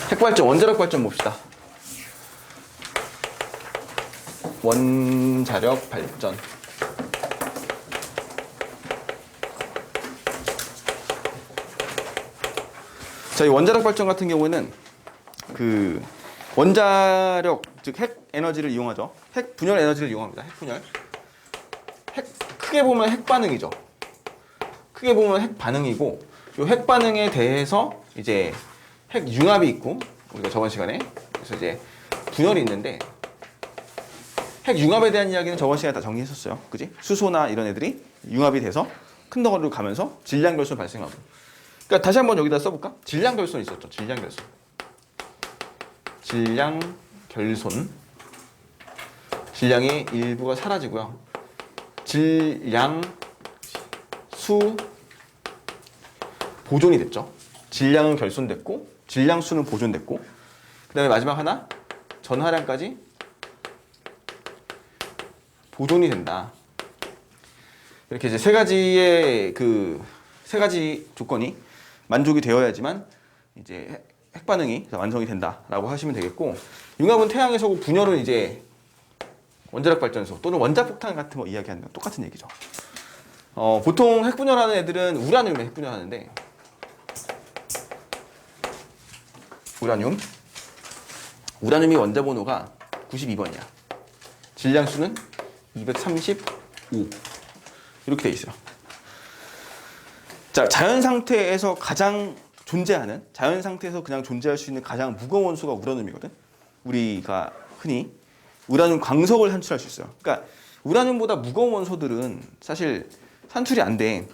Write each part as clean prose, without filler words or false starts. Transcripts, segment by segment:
핵발전, 원자력 발전 봅시다. 원자력 발전. 자, 이 원자력 발전 같은 경우에는 그 원자력, 즉 핵 에너지를 이용하죠. 핵 분열 에너지를 이용합니다. 핵 분열. 크게 보면 핵 반응이죠. 크게 보면 핵 반응이고, 이 핵 반응에 대해서 이제 핵 융합이 있고, 우리가 저번 시간에 그래서 이제 분열이 있는데, 핵 융합에 대한 이야기는 저번 시간에 다 정리했었어요. 그지? 수소나 이런 애들이 융합이 돼서 큰 덩어리로 가면서 질량 결손 발생하고. 그러니까 다시 한번 여기다 써볼까? 질량 결손 있었죠. 질량 결손. 질량 결손. 질량의 일부가 사라지고요. 질량 수 보존이 됐죠. 질량은 결손됐고 질량 수는 보존됐고, 그 다음에 마지막 하나 전하량까지 보존이 된다. 이렇게 이제 세 가지 조건이 만족이 되어야지만 이제 핵 반응이 완성이 된다라고 하시면 되겠고, 융합은 태양에서고 분열은 이제 원자력 발전소 또는 원자폭탄 같은 거 이야기하는 거 똑같은 얘기죠. 보통 핵 분열하는 애들은 우라늄에 핵 분열하는데, 우라늄이 원자 번호가 92번이야. 질량 수는 235 이렇게 돼 있어요. 자, 자연 상태에서 그냥 존재할 수 있는 가장 무거운 원소가 우라늄이거든. 우리가 흔히 우라늄 광석을 산출할 수 있어요. 그러니까 우라늄보다 무거운 원소들은 사실 산출이 안 돼.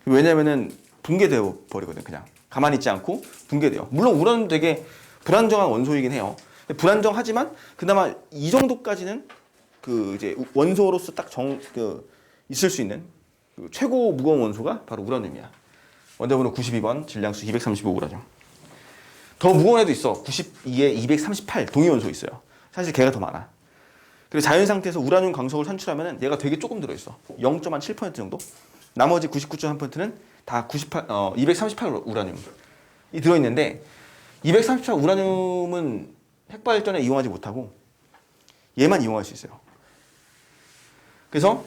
왜냐면은 붕괴되어 버리거든. 그냥 가만히 있지 않고 붕괴돼요. 물론 우라늄 되게 불안정한 원소이긴 해요. 불안정하지만 그나마 이 정도까지는 그 이제 원소로서 딱 있을 수 있는 그 최고 무거운 원소가 바로 우라늄이야. 원자번호 92번, 질량수 235 우라늄. 더 무거운 애도 있어. 92에 238 동위 원소 있어요. 사실 걔가 더 많아. 그리고 자연 상태에서 우라늄 광석을 산출하면 얘가 되게 조금 들어있어. 0.7% 정도. 나머지 99.3%는 다 238 우라늄이 들어있는데, 238 우라늄은 핵발전에 이용하지 못하고 얘만 이용할 수 있어요. 그래서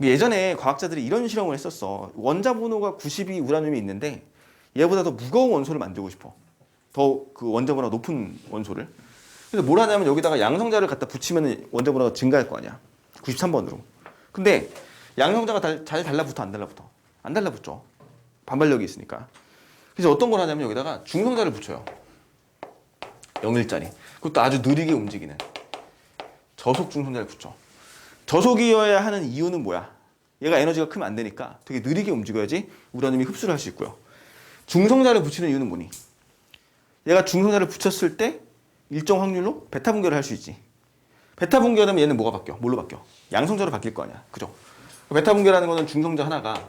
예전에 과학자들이 이런 실험을 했었어. 원자 번호가 92 우라늄이 있는데 얘보다 더 무거운 원소를 만들고 싶어. 더 그 원자 번호가 높은 원소를. 그래서 뭘 하냐면 여기다가 양성자를 갖다 붙이면 원자 번호가 증가할 거 아니야. 93번으로. 근데 양성자가 잘 달라붙어 안 달라붙어? 안 달라붙죠. 반발력이 있으니까. 그래서 어떤 걸 하냐면 여기다가 중성자를 붙여요. 0일짜리. 그것도 아주 느리게 움직이는 저속 중성자를 붙여. 저속이어야 하는 이유는 뭐야? 얘가 에너지가 크면 안 되니까 되게 느리게 움직여야지 우라늄이 흡수를 할 수 있고요. 중성자를 붙이는 이유는 뭐니? 얘가 중성자를 붙였을 때 일정 확률로 베타 분결을 할 수 있지. 베타 분결하면 얘는 뭐가 바뀌어? 뭘로 바뀌어? 양성자로 바뀔 거 아니야. 그죠? 베타 분결하는 거는 중성자 하나가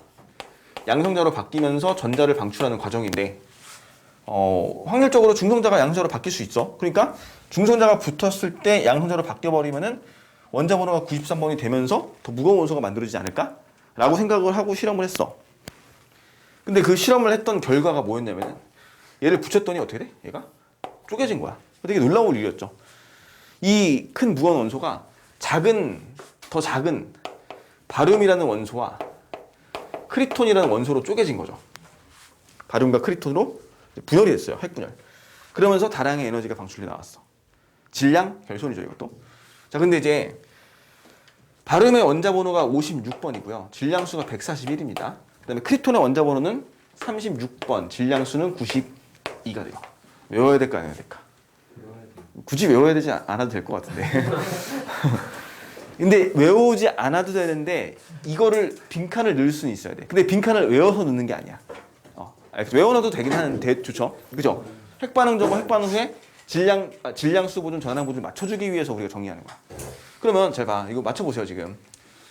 양성자로 바뀌면서 전자를 방출하는 과정인데, 확률적으로 중성자가 양성자로 바뀔 수 있어. 그러니까 중성자가 붙었을 때 양성자로 바뀌어버리면은 원자 번호가 93번이 되면서 더 무거운 원소가 만들어지지 않을까? 라고 생각을 하고 실험을 했어. 근데 그 실험을 했던 결과가 뭐였냐면은 얘를 붙였더니 어떻게 돼? 얘가 쪼개진 거야. 되게 놀라운 일이었죠. 이 큰 무거운 원소가 더 작은 바륨이라는 원소와 크리톤이라는 원소로 쪼개진 거죠. 바륨과 크리톤으로 분열이 됐어요. 핵분열. 그러면서 다량의 에너지가 방출이 나왔어. 질량 결손이죠, 이것도. 자, 근데 이제 바륨의 원자 번호가 56번이고요. 질량 수가 141입니다. 그다음에 크리톤의 원자 번호는 36번, 질량 수는 92가 돼요. 외워야 될까 안 해야 될까? 굳이 외워야 되지 않아도 될 것 같은데. 근데 외우지 않아도 되는데 이거를 빈칸을 넣을 수는 있어야 돼. 근데 빈칸을 외워서 넣는 게 아니야. 외워놔도 되긴 하는데 좋죠. 그죠? 핵반응 전과 핵반응 후에 질량수 보존, 전하량 보존을 맞춰주기 위해서 우리가 정리하는 거야. 그러면 잘 봐. 이거 맞춰보세요, 지금.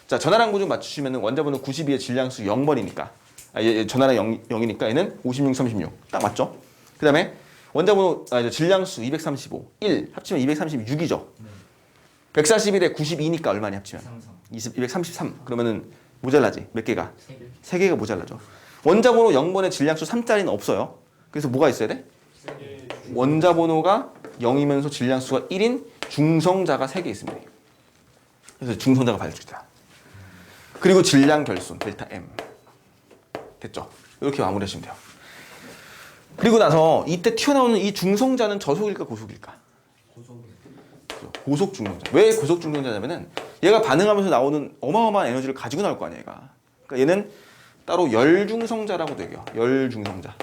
자, 전하량 보존 맞추시면 원자번호 92에 질량수 0번이니까. 전하량 0이니까 얘는 56, 36. 딱 맞죠? 그 다음에 원자번호, 질량수 235, 1 합치면 236이죠. 141에 92니까 얼마니 합치면? 233. 그러면은 모자라지. 몇 개가? 3개가 모자라죠. 원자번호 0번에 질량수 3짜리는 없어요. 그래서 뭐가 있어야 돼? 원자 번호가 0이면서 질량수가 1인 중성자가 3개 있습니다. 그래서 중성자가 발주다. 그리고 질량 결손 델타 M. 됐죠? 이렇게 마무리하시면 돼요. 그리고 나서 이때 튀어나오는 이 중성자는 저속일까 고속일까? 고속 중성자. 왜 고속 중성자냐면은 얘가 반응하면서 나오는 어마어마한 에너지를 가지고 나올 거 아니야, 얘가. 그러니까 얘는 따로 열 중성자라고 되게요. 열 중성자.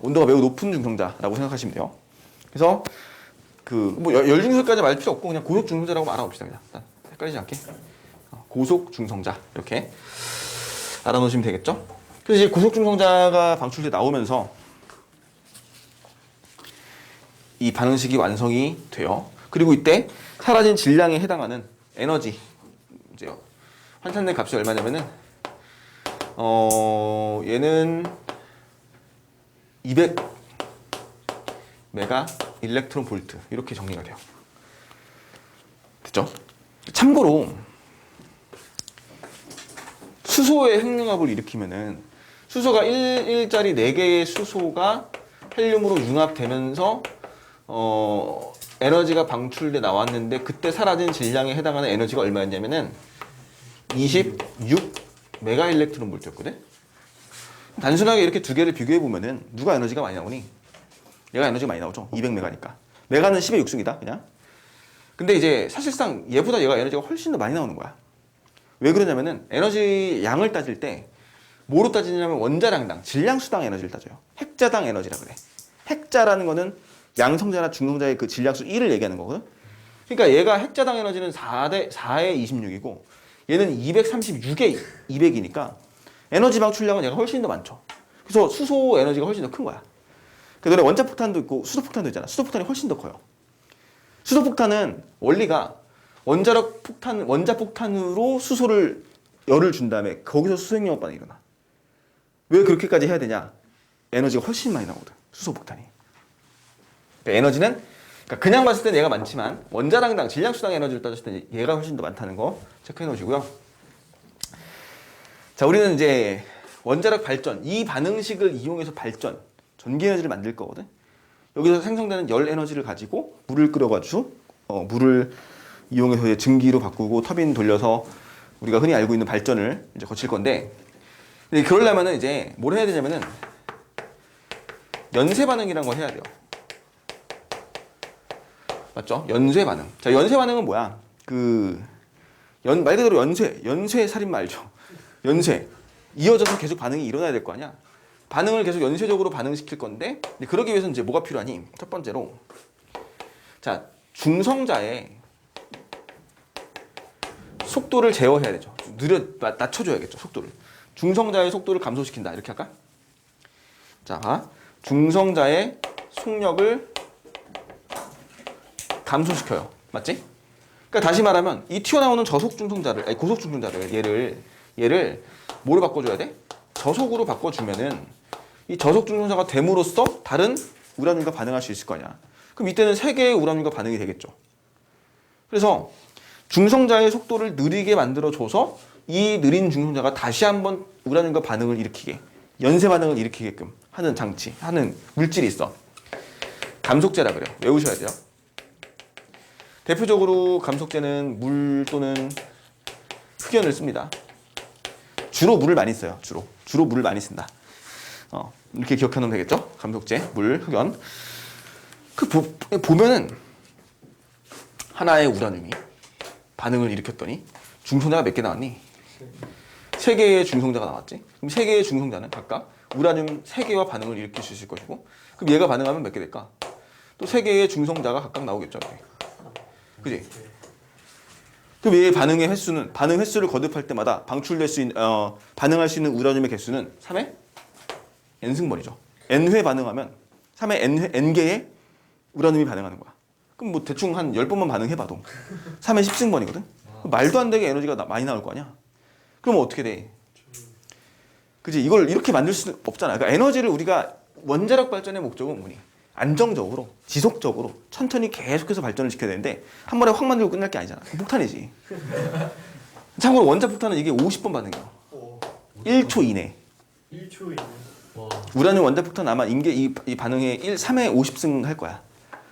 온도가 매우 높은 중성자라고 생각하시면 돼요. 그래서 열 중성자까지 말 필요 없고 그냥 고속 중성자라고 알아봅시다. 그냥 헷갈리지 않게. 고속 중성자 이렇게 알아놓으시면 되겠죠. 그래서 이제 고속 중성자가 방출돼 나오면서 이 반응식이 완성이 돼요. 그리고 이때 사라진 질량에 해당하는 에너지 이제 환산된 값이 얼마냐면은 얘는 200 메가 일렉트론 볼트 이렇게 정리가 돼요. 됐죠? 참고로 수소의 핵융합을 일으키면은 수소가 1짜리 4개의 수소가 헬륨으로 융합되면서 에너지가 방출돼 나왔는데 그때 사라진 질량에 해당하는 에너지가 얼마였냐면은 26 메가 일렉트론 볼트였거든. 단순하게 이렇게 두 개를 비교해 보면은 누가 에너지가 많이 나오니? 얘가 에너지가 많이 나오죠. 200메가니까. 메가는 10의 6승이다, 그냥. 근데 이제 사실상 얘보다 얘가 에너지가 훨씬 더 많이 나오는 거야. 왜 그러냐면은 에너지 양을 따질 때 뭐로 따지냐면 원자량당, 질량수당 에너지를 따져요. 핵자당 에너지라 그래. 핵자라는 거는 양성자나 중성자의 그 질량수 1을 얘기하는 거거든. 그러니까 얘가 핵자당 에너지는 4에 26이고 얘는 236에 200이니까 에너지 방출량은 얘가 훨씬 더 많죠. 그래서 수소 에너지가 훨씬 더 큰 거야. 그 너네 원자폭탄도 있고 수소폭탄도 있잖아. 수소폭탄이 훨씬 더 커요. 수소폭탄은 원리가 원자폭탄으로 수소를 열을 준 다음에 거기서 수소핵융합 반응이 일어나. 왜 그렇게까지 해야 되냐? 에너지가 훨씬 많이 나오거든. 수소폭탄이. 그러니까 에너지는 그냥 봤을 때는 얘가 많지만 원자량당, 질량수당 에너지를 따졌을 때 얘가 훨씬 더 많다는 거 체크해 놓으시고요. 자, 우리는 이제 원자력 발전, 이 반응식을 이용해서 전기 에너지를 만들 거거든. 여기서 생성되는 열 에너지를 가지고 물을 끓여가지고 물을 이용해서 이제 증기로 바꾸고 터빈 돌려서 우리가 흔히 알고 있는 발전을 이제 거칠 건데, 그러려면은 이제 뭘 해야 되냐면은 연쇄 반응이라는 걸 해야 돼요. 맞죠? 연쇄 반응. 자, 연쇄 반응은 뭐야? 말 그대로 연쇄 살인마 알죠? 연쇄. 이어져서 계속 반응이 일어나야 될 거 아니야? 반응을 계속 연쇄적으로 반응시킬 건데, 그러기 위해서는 이제 뭐가 필요하니? 첫 번째로. 자, 중성자의 속도를 제어해야 되죠. 낮춰줘야겠죠, 속도를. 중성자의 속도를 감소시킨다. 이렇게 할까? 자, 봐. 중성자의 속력을 감소시켜요. 맞지? 그러니까 다시 말하면 이 튀어나오는 고속 중성자를 얘를 뭐로 바꿔줘야 돼? 저속으로 바꿔주면은 이 저속 중성자가 됨으로써 다른 우라늄과 반응할 수 있을 거 아니야. 그럼 이때는 3개의 우라늄과 반응이 되겠죠. 그래서 중성자의 속도를 느리게 만들어줘서 이 느린 중성자가 다시 한번 우라늄과 반응을 일으키게, 연쇄 반응을 일으키게끔 하는 물질이 있어. 감속제라 그래요. 외우셔야 돼요. 대표적으로 감속제는 물 또는 흑연을 씁니다. 주로 물을 많이 써요. 주로 물을 많이 쓴다. 이렇게 기억해 놓으면 되겠죠? 감속제, 물, 흑연. 보면은 하나의 우라늄이 반응을 일으켰더니 중성자가 몇 개 나왔니? 3개의 중성자가 나왔지? 그럼 3개의 중성자는 각각 우라늄 3개와 반응을 일으킬 수 있을 것이고, 그럼 얘가 반응하면 몇 개 될까? 또 3개의 중성자가 각각 나오겠죠. 그지? 그럼 얘의 반응 횟수를 거듭할 때마다 반응할 수 있는 우라늄의 개수는 3의 n승번이죠. n회 반응하면 3의 n개의 우라늄이 반응하는 거야. 그럼 뭐 대충 한 10번만 반응해봐도 3의 10승번이거든? 말도 안 되게 에너지가 많이 나올 거 아니야? 그러면 어떻게 돼? 그지? 이걸 이렇게 만들 수는 없잖아. 그러니까 에너지를 우리가 원자력 발전의 목적은 뭐니? 안정적으로, 지속적으로, 천천히 계속해서 발전을 시켜야 되는데 한 번에 확 만들고 끝날 게 아니잖아. 폭탄이지. 참고로 원자폭탄은 이게 50번 반응이야. 1초 이내. 1초 이내. 와. 우라늄 원자폭탄 아마 이 반응에 3회 50승 할 거야.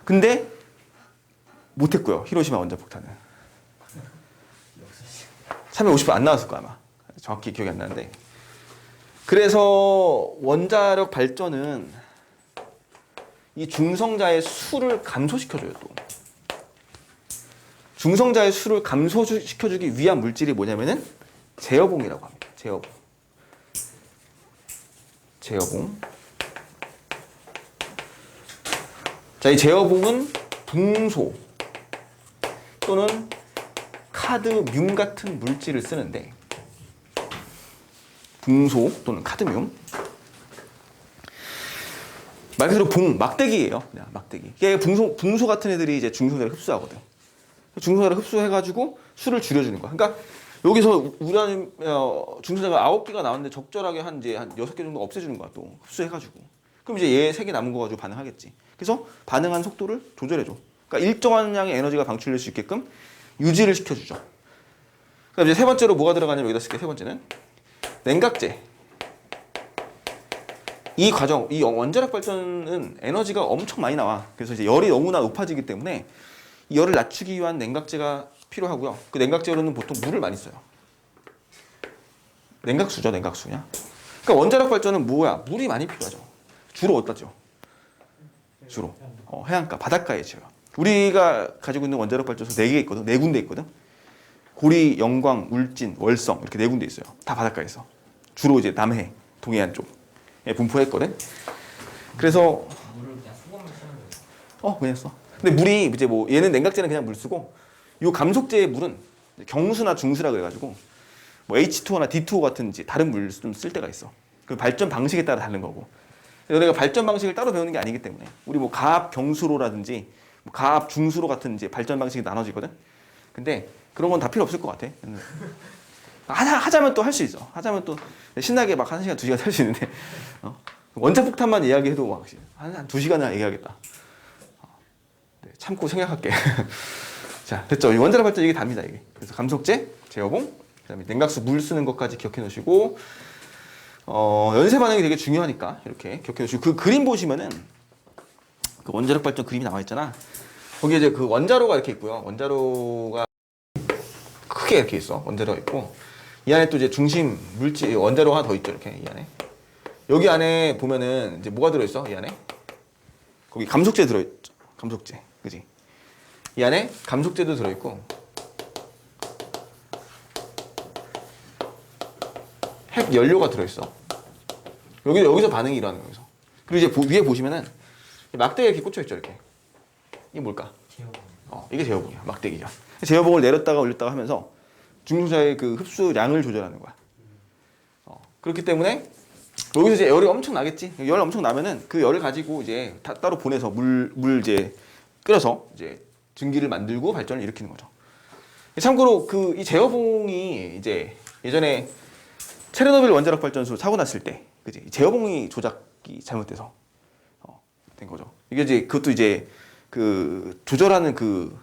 근데 못했고요. 히로시마 원자폭탄은 3회 50안 나왔을 거야 아마. 정확히 기억이 안 나는데. 그래서 원자력 발전은 이 중성자의 수를 감소시켜줘요. 또 중성자의 수를 감소시켜주기 위한 물질이 뭐냐면은 제어봉이라고 합니다. 제어봉. 자, 이 제어봉은 붕소 또는 카드뮴 같은 물질을 쓰는데, 붕소 또는 카드뮴, 말 그대로 막대기예요. 그냥 막대기. 이게 붕소 같은 애들이 이제 중성자를 흡수하거든. 중성자를 흡수해가지고 수를 줄여주는 거야. 그러니까 여기서 우라늄 중성자가 9개가 나왔는데 적절하게 한 6개 정도 없애주는 거야. 또 흡수해가지고. 그럼 이제 얘 3개 남은 거 가지고 반응하겠지. 그래서 반응한 속도를 조절해줘. 그러니까 일정한 양의 에너지가 방출될 수 있게끔 유지를 시켜주죠. 그럼 이제 세 번째로 뭐가 들어가냐면 여기다 쓸게. 세 번째는 냉각제. 이 과정, 이 원자력 발전은 에너지가 엄청 많이 나와. 그래서 이제 열이 너무나 높아지기 때문에 이 열을 낮추기 위한 냉각제가 필요하고요. 그 냉각제로는 보통 물을 많이 써요. 냉각수죠, 냉각수 그냥. 그러니까 원자력 발전은 뭐야? 물이 많이 필요하죠. 주로 어디다죠? 주로 해안가, 바닷가에 지어요. 우리가 가지고 있는 원자력 발전소 4개 있거든. 4군데 있거든. 고리, 영광, 울진, 월성 이렇게 4군데 있어요. 다 바닷가에 있어. 주로 이제 남해, 동해안 쪽에 분포했거든. 그래서 물을 그냥 수건을 쓰는 거예요. 그냥 써. 근데 물이 이제 뭐 얘는 냉각제는 그냥 물 쓰고, 요 감속제의 물은 경수나 중수라 그래가지고 뭐 H2O나 D2O 같은 이제 다른 물 좀 쓸 때가 있어. 그 발전 방식에 따라 다른 거고. 우리가 발전 방식을 따로 배우는 게 아니기 때문에 우리 뭐 가압 경수로라든지 뭐 가압 중수로 같은 이제 발전 방식이 나눠지거든. 근데 그런 건 다 필요 없을 것 같아. 하자면 또 할 수 있어. 하자면 또 신나게 막 1시간, 2시간 할 수 있는데 원자폭탄만 이야기해도 막 한 2시간이나 얘기하겠다. 네, 참고 생각할게. 자, 됐죠? 원자력 발전 이게 답니다, 이게. 그래서 감속제, 제어봉, 그다음에 냉각수 물 쓰는 것까지 기억해 놓으시고, 연쇄 반응이 되게 중요하니까 이렇게 기억해 놓으시고, 그 그림 보시면은 그 원자력 발전 그림이 나와 있잖아. 거기에 이제 그 원자로가 이렇게 있고요. 원자로가 크게 이렇게 있어. 원자로가 있고, 이 안에 또 이제 중심 물질 원자로 하나 더 있죠, 이렇게 이 안에. 여기 안에 보면은 이제 뭐가 들어 있어? 이 안에 거기 감속제 들어 있죠. 감속제, 그지? 이 안에 감속제도 들어 있고, 핵 연료가 들어 있어. 여기서 반응이 일어나는 거예요. 그리고 이제 위에 보시면은 막대기가 이렇게 꽂혀 있죠, 이렇게. 이게 뭘까? 제어봉. 이게 제어봉이야, 막대기가. 제어봉을 내렸다가 올렸다가 하면서 중성자의 그 흡수량을 조절하는 거야. 그렇기 때문에 여기서 이제 열이 엄청 나겠지. 열 엄청 나면은 그 열을 가지고 이제 따로 보내서 물 이제 끓여서 이제 증기를 만들고 발전을 일으키는 거죠. 참고로 그 이 제어봉이 이제 예전에 체르노빌 원자력 발전소 사고 났을 때, 그지? 제어봉이 조작이 잘못돼서 된 거죠. 이게 이제 그것도 이제 그 조절하는 그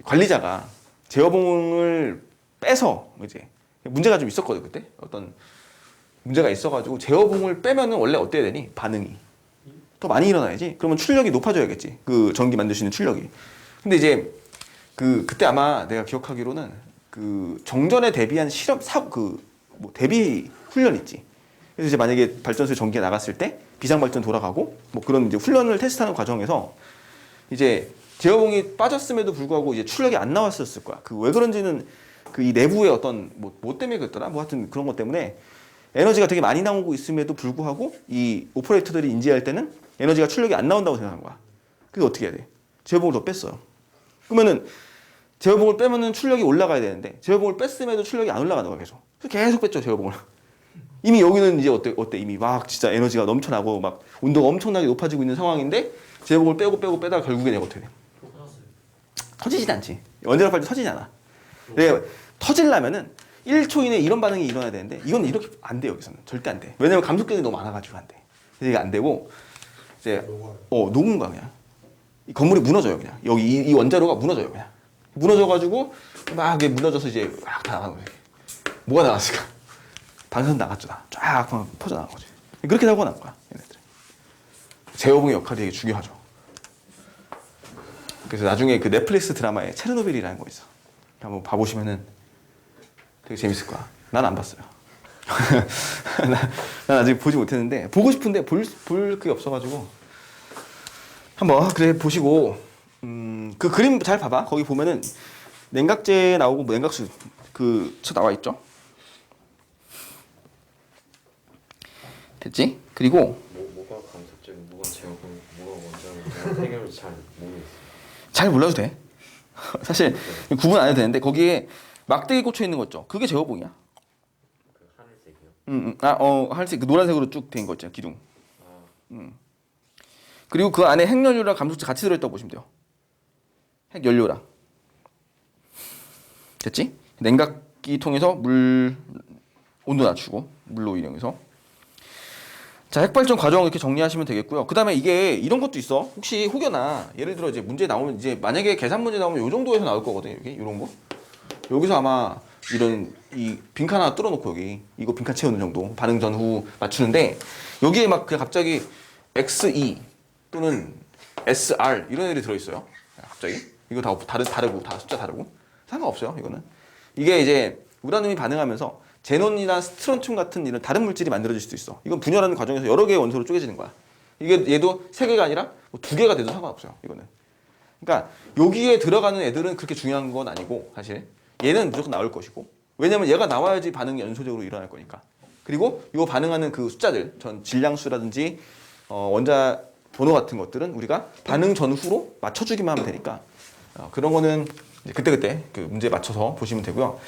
관리자가 제어봉을 빼서 이제 문제가 좀 있었거든. 그때 어떤 문제가 있어가지고 제어봉을 빼면은 원래 어때야 되니? 반응이 더 많이 일어나야지. 그러면 출력이 높아져야겠지. 그 전기 만들 수 있는 출력이. 근데 이제 그때 아마 내가 기억하기로는 그 정전에 대비한 뭐 대비 훈련 있지. 그래서 이제 만약에 발전소에 전기가 나갔을 때 비상 발전 돌아가고 뭐 그런 이제 훈련을 테스트하는 과정에서 이제 제어봉이 빠졌음에도 불구하고 이제 출력이 안 나왔었을 거야. 그 왜 그런지는 그 이 내부의 어떤 뭐 때문에 그랬더라. 뭐 하여튼 그런 것 때문에 에너지가 되게 많이 나오고 있음에도 불구하고 이 오퍼레이터들이 인지할 때는 에너지가 출력이 안 나온다고 생각한 거야. 그게 어떻게 해야 돼? 제어봉을 더 뺐어요. 그러면은 제어봉을 빼면은 출력이 올라가야 되는데 제어봉을 뺐음에도 출력이 안 올라가는 거야, 계속. 그래서 계속 뺐죠, 제어봉을. 이미 여기는 이제 어때? 이미 막 진짜 에너지가 넘쳐나고 막 온도가 엄청나게 높아지고 있는 상황인데 제어봉을 빼고 빼다가 결국에 내가 어떻게 돼? 터지진 않지. 원자력 발전 터지지 않아. 근데 터지려면은 1초 이내에 이런 반응이 일어나야 되는데 이건 이렇게 안 돼, 여기서는. 절대 안 돼. 왜냐면 감속격이 너무 많아가지고 안 돼. 그래서 이게 안 되고 이제 녹은 거야, 그냥. 이 건물이 무너져요, 그냥. 여기 이 원자로가 무너져요, 그냥. 무너져가지고 막 이게 무너져서 이제 막 다 나가는 거지. 뭐가 나갔을까? 방사선 나갔죠, 다. 쫙 퍼져나간 거지. 그렇게 사고가 난 거야, 얘네들. 제어봉의 역할이 되게 중요하죠. 그래서 나중에 그 넷플릭스 드라마에 체르노빌이라는 거 있어. 한번 봐보시면은 되게 재밌을 거야. 난 안 봤어요. 난 아직 보지 못했는데 보고 싶은데 볼 그게 없어가지고 한번 그래 보시고 그 그림 잘 봐봐. 거기 보면은 냉각제 나오고 뭐 냉각수 그저 나와 있죠. 됐지? 그리고 뭐가 간접적인, 뭐가 제어고, 뭐가 원자로 해결을 잘 모르겠어요. 잘 몰라도 돼. 사실 구분 안 해도 되는데 거기에 막대기 꽂혀 있는 거 있죠. 그게 제어봉이야. 그 하늘색이요? 하늘색 그 노란색으로 쭉 된 거 있잖아 기둥. 아, 그리고 그 안에 핵연료랑 감속제 같이 들어있다고 보시면 돼요. 핵연료랑. 됐지? 냉각기 통해서 물 온도 낮추고 물로 이용해서. 자, 핵발전 과정 이렇게 정리하시면 되겠고요. 그 다음에 이게 이런 것도 있어. 혹시 혹여나 예를 들어 이제 문제 나오면 이제 만약에 계산 문제 나오면 요 정도에서 나올 거거든요. 여기 이런 거. 여기서 아마 이런 이 빈칸 하나 뚫어놓고 여기 이거 빈칸 채우는 정도 반응 전후 맞추는데 여기에 막 그냥 갑자기 XE 또는 SR 이런 애들이 들어있어요. 갑자기 이거 다 다르고 다 숫자 다르고 상관없어요. 이거는 이게 이제 우라늄이 반응하면서 제논이나 스트론튬 같은 이런 다른 물질이 만들어질 수도 있어. 이건 분열하는 과정에서 여러 개의 원소로 쪼개지는 거야. 이게 얘도 3개가 아니라 뭐 2개가 돼도 상관없어요. 이거는. 그러니까 여기에 들어가는 애들은 그렇게 중요한 건 아니고 사실 얘는 무조건 나올 것이고 왜냐면 얘가 나와야지 반응이 연소적으로 일어날 거니까. 그리고 이 반응하는 그 숫자들 전 질량수라든지 원자 번호 같은 것들은 우리가 반응 전후로 맞춰주기만 하면 되니까 그런 거는 이제 그때그때 그 문제에 맞춰서 보시면 되고요.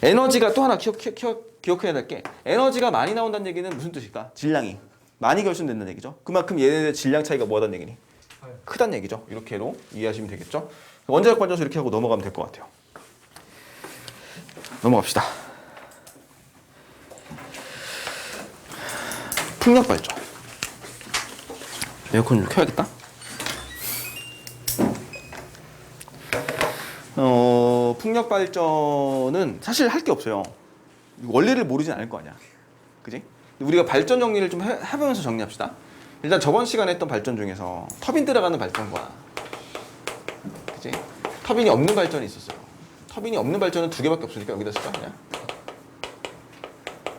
에너지가 또 하나 기억해야 될 게 에너지가 많이 나온다는 얘기는 무슨 뜻일까? 질량이 많이 결손된다는 얘기죠. 그만큼 얘네들 질량 차이가 뭐하다는 얘기니? 크다는 얘기죠. 이렇게로 이해하시면 되겠죠. 원자력 발전소 이렇게 하고 넘어가면 될 것 같아요. 넘어갑시다. 풍력 발전. 에어컨 좀 켜야겠다. 풍력 발전은 사실 할 게 없어요. 원리를 모르진 않을 거 아니야. 그지? 우리가 발전 정리를 좀 해보면서 정리합시다. 일단 저번 시간에 했던 발전 중에서 터빈 들어가는 발전과 그지? 터빈이 없는 발전이 있었어요. 터빈이 없는 발전은 2개밖에 없으니까 여기다 쓸까 그냥?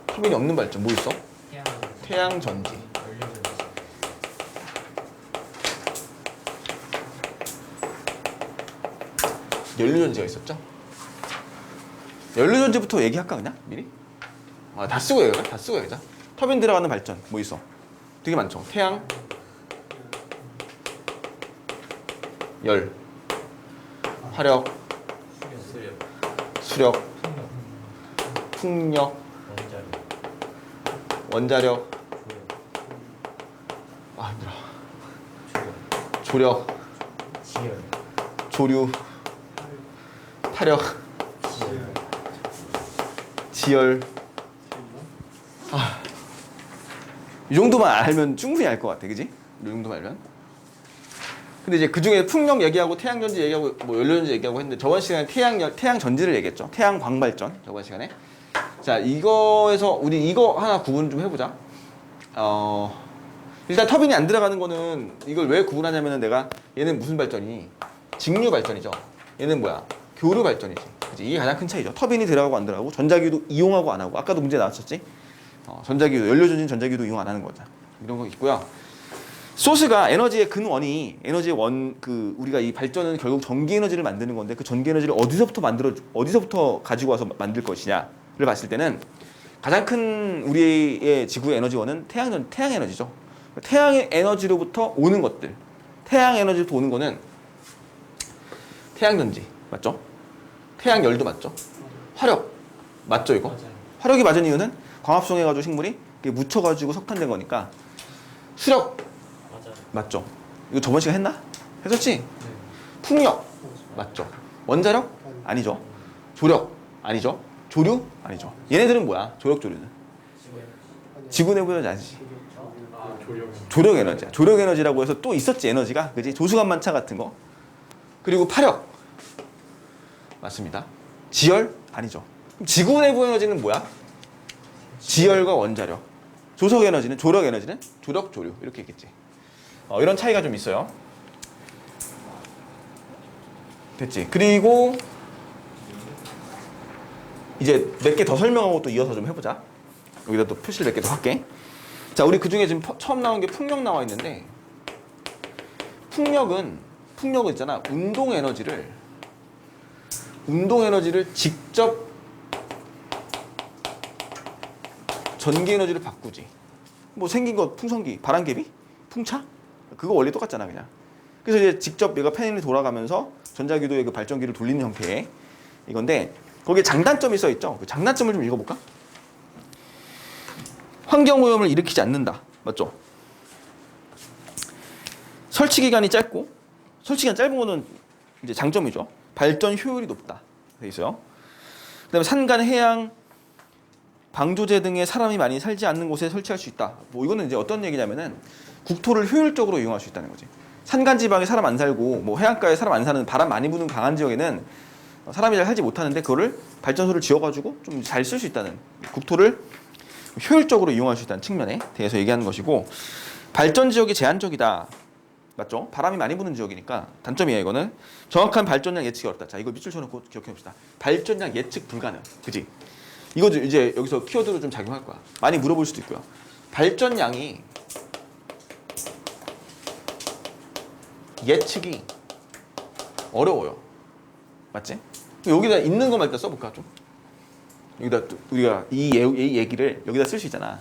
터빈이 없는 발전 뭐 있어? 태양 전지. 연료전지가 있었죠? 연료전지부터 얘기할까 그냥 미리? 다 쓰고 얘기하자. 다 쓰고 얘기하자. 터빈 들어가는 발전 뭐 있어? 되게 많죠. 태양, 열, 화력, 수력, 풍력, 원자력, 힘들어. 조력, 조류, 타력, 지열. 이 정도만 알면 충분히 알 것 같아, 그지? 이 정도만 알면. 근데 이제 그 중에 풍력 얘기하고 태양전지 얘기하고 뭐 연료전지 얘기하고 했는데 저번 시간에 태양전지를 얘기했죠. 태양광발전 저번 시간에. 자, 이거에서 우리 이거 하나 구분 좀 해보자. 일단 터빈이 안 들어가는 거는 이걸 왜 구분하냐면은 내가 얘는 무슨 발전이니? 직류 발전이죠. 얘는 뭐야? 교류 발전이지. 그치? 이게 가장 큰 차이죠. 터빈이 들어가고 안 들어가고 전자기도 이용하고 안 하고 아까도 문제 나왔었지. 전자기도 연료전지는 전자기도 이용 안 하는 거죠. 이런 거 있고요. 소스가 에너지의 근원이 에너지의 우리가 이 발전은 결국 전기 에너지를 만드는 건데 그 전기 에너지를 어디서부터 가지고 와서 만들 것이냐를 봤을 때는 가장 큰 우리의 지구의 에너지원은 태양 에너지죠. 태양 에너지로부터 오는 것들. 태양 에너지로부터 오는 거는 태양전지 맞죠? 태양열도 맞죠? 화력 맞죠 이거? 맞아요. 화력이 맞은 이유는 광합성해가지고 식물이 묻혀가지고 석탄된 거니까. 수력 맞아요. 맞죠? 이거 저번 시간 했나? 했었지? 네. 풍력 맞죠? 원자력? 아니죠. 조력? 아니죠. 조류? 아니죠. 얘네들은 뭐야? 조력 조류는? 지구 내부 에너지 아니지. 조력 에너지야. 조력 에너지라고 해서 또 있었지 에너지가. 그지? 조수간만차 같은 거. 그리고 파력 맞습니다. 지열? 아니죠. 그럼 지구 내부 에너지는 뭐야? 지열과 원자력. 조석 에너지는 조력 에너지는 조력 조류 이렇게 있겠지. 이런 차이가 좀 있어요. 됐지. 그리고 이제 몇 개 더 설명하고 또 이어서 좀 해보자. 여기다 또 표시를 몇 개 더 할게. 자, 우리 그 중에 지금 처음 나온 게 풍력 나와 있는데, 풍력은 있잖아. 운동 에너지를 직접 전기 에너지를 바꾸지. 뭐 생긴 거 풍선기, 바람개비, 풍차? 그거 원리 똑같잖아, 그냥. 그래서 이제 직접 얘가 패널이 돌아가면서 전자기도의 그 발전기를 돌리는 형태의 이건데, 거기에 장단점이 써 있죠. 그 장단점을 좀 읽어볼까? 환경오염을 일으키지 않는다. 맞죠? 설치 기간이 짧고, 설치 기간 짧은 거는 이제 장점이죠. 발전 효율이 높다. 돼 있어요. 그다음에 산간, 해양, 방조제 등의 사람이 많이 살지 않는 곳에 설치할 수 있다. 뭐 이거는 이제 어떤 얘기냐면은 국토를 효율적으로 이용할 수 있다는 거지. 산간 지방에 사람 안 살고 뭐 해안가에 사람 안 사는 바람 많이 부는 강한 지역에는 사람이 잘 살지 못하는데 그거를 발전소를 지어가지고 좀 잘 쓸 수 있다는, 국토를 효율적으로 이용할 수 있다는 측면에 대해서 얘기하는 것이고, 발전 지역이 제한적이다. 맞죠? 바람이 많이 부는 지역이니까 단점이에요. 이거는 정확한 발전량 예측이 어렵다. 자, 이거 밑줄 쳐놓고 기억해 봅시다. 발전량 예측 불가능. 그지? 이거 이제 여기서 키워드로 좀 작용할 거야. 많이 물어볼 수도 있고요. 발전량이 예측이 어려워요. 맞지? 여기다 있는 것만 일단 써볼까 좀? 여기다 또 우리가 이 얘기를 여기다 쓸 수 있잖아.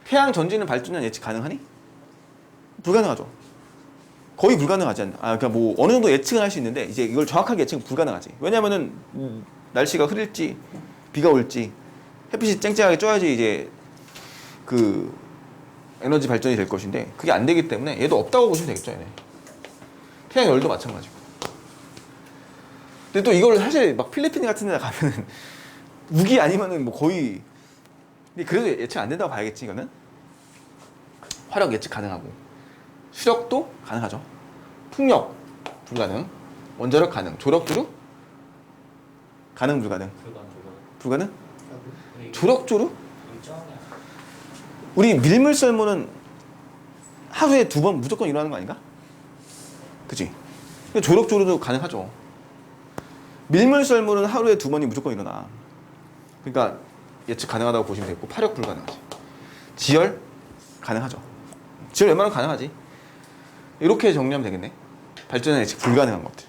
태양 전지는 발전량 예측 가능하니? 불가능하죠. 거의 불가능하지 않나? 그러니까 뭐 어느 정도 예측은 할 수 있는데 이제 이걸 정확하게 예측은 불가능하지. 왜냐면은 날씨가 흐릴지 비가 올지 햇빛이 쨍쨍하게 쪄야지 이제 그 에너지 발전이 될 것인데 그게 안 되기 때문에 얘도 없다고 보시면 되겠죠. 얘네. 태양 열도 마찬가지고. 근데 또 이걸 사실 막 필리핀 같은 데 가면은 우기 아니면은 뭐 거의, 근데 그래도 예측 안 된다고 봐야겠지. 이거는 화력 예측 가능하고 수력도 가능하죠. 풍력 불가능, 원자력 가능, 조력 조류 가능 불가능? 불가능? 조력 조류? 우리 밀물 썰물은 하루에 2번 무조건 일어나는 거 아닌가? 그치? 조력 조류도 가능하죠. 밀물 썰물은 하루에 2번이 무조건 일어나. 그러니까 예측 가능하다고 보시면 되겠고, 파력 불가능하지. 지열 가능하죠. 지열 웬만하면 가능하지. 이렇게 정리하면 되겠네. 발전량 예측 불가능한 것들.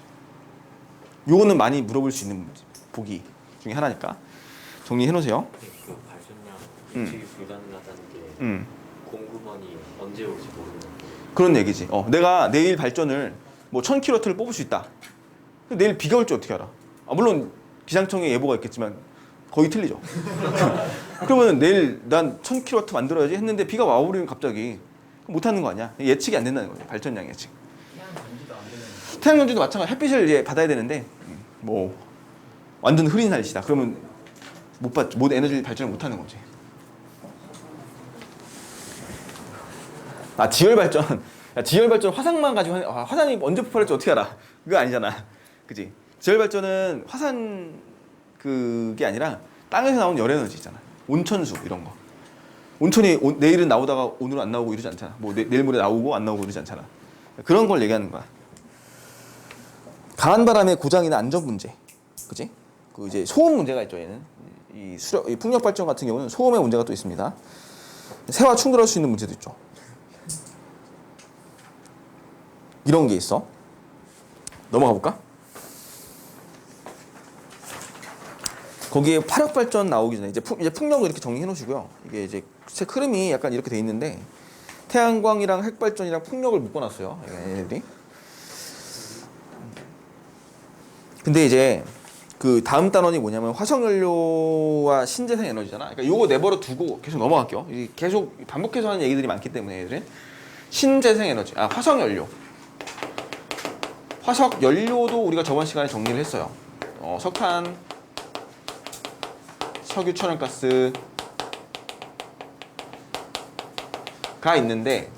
요거는 많이 물어볼 수 있는 보기 중에 하나니까 정리해 놓으세요. 그 발전량 예측이 불가능하다는 게 공급원이 언제 올지 모르는 그런 얘기지. 내가 내일 발전을 뭐 1000kW를 뽑을 수 있다. 내일 비가 올지 어떻게 알아? 물론 기상청에 예보가 있겠지만 거의 틀리죠. 그러면 내일 난 1000kW 만들어야지 했는데 비가 와버리면 갑자기 못하는 거 아니야? 예측이 안 된다는 거예요. 발전량 예측. 태양 전지도 안 되는. 태양 전지도 마찬가지. 햇빛을 이제 받아야 되는데 뭐 완전 흐린 날씨다. 그러면 못 에너지 발전을 못 하는 거지. 지열 발전. 지열 발전 화산만 가지고 화산이 언제 폭발할지 어떻게 알아? 그거 아니잖아. 그지? 지열 발전은 화산 그게 아니라 땅에서 나오는 열 에너지 있잖아. 온천수 이런 거. 온천이 내일은 나오다가 오늘은 안 나오고 이러지 않잖아. 뭐 내일 모레 나오고 안 나오고 이러지 않잖아. 그런 걸 얘기하는 거야. 강한 바람의 고장이나 안전 문제. 그지? 그 이제 소음 문제가 있죠, 얘는. 이 풍력 발전 같은 경우는 소음의 문제가 또 있습니다. 새와 충돌할 수 있는 문제도 있죠. 이런 게 있어. 넘어가 볼까? 거기에 화력 발전 나오기 전에 이제 풍력을 이렇게 정리해 놓으시고요. 이게 이제 색 흐름이 약간 이렇게 돼 있는데 태양광이랑 핵 발전이랑 풍력을 묶어 놨어요. 얘네들이. 근데 이제 그 다음 단원이 뭐냐면 화석연료와 신재생 에너지잖아. 그러니까 요거 내버려 두고 계속 넘어갈게요. 계속 반복해서 하는 얘기들이 많기 때문에 얘들은 신재생 에너지, 화석연료. 화석연료도 우리가 저번 시간에 정리를 했어요. 석탄, 석유, 천연가스가 있는데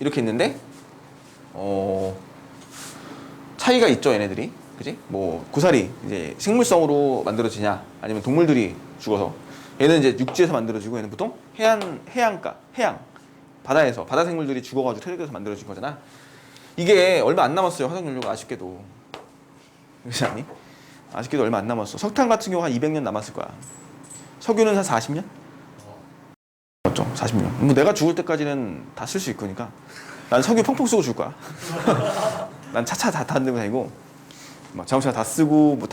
이렇게 있는데 차이가 있죠, 얘네들이. 그지? 뭐 구사리 이제 식물성으로 만들어지냐 아니면 동물들이 죽어서 얘는 이제 육지에서 만들어지고 얘는 보통 해양가, 해양, 바다에서 바다 생물들이 죽어가지고 퇴적돼서 만들어진 거잖아. 이게 얼마 안 남았어요. 화석연료가 아쉽게도. 그렇지 않니? 아쉽게도 얼마 안 남았어. 석탄 같은 경우 한 200년 남았을 거야. 석유는 한 40년? 맞죠? 40년. 뭐 내가 죽을 때까지는 다 쓸 수 있을 거니까. 난 석유 펑펑 쓰고 줄 거야. 난 차차 다 타는 다니고, 막 자동차 다 쓰고, 뭐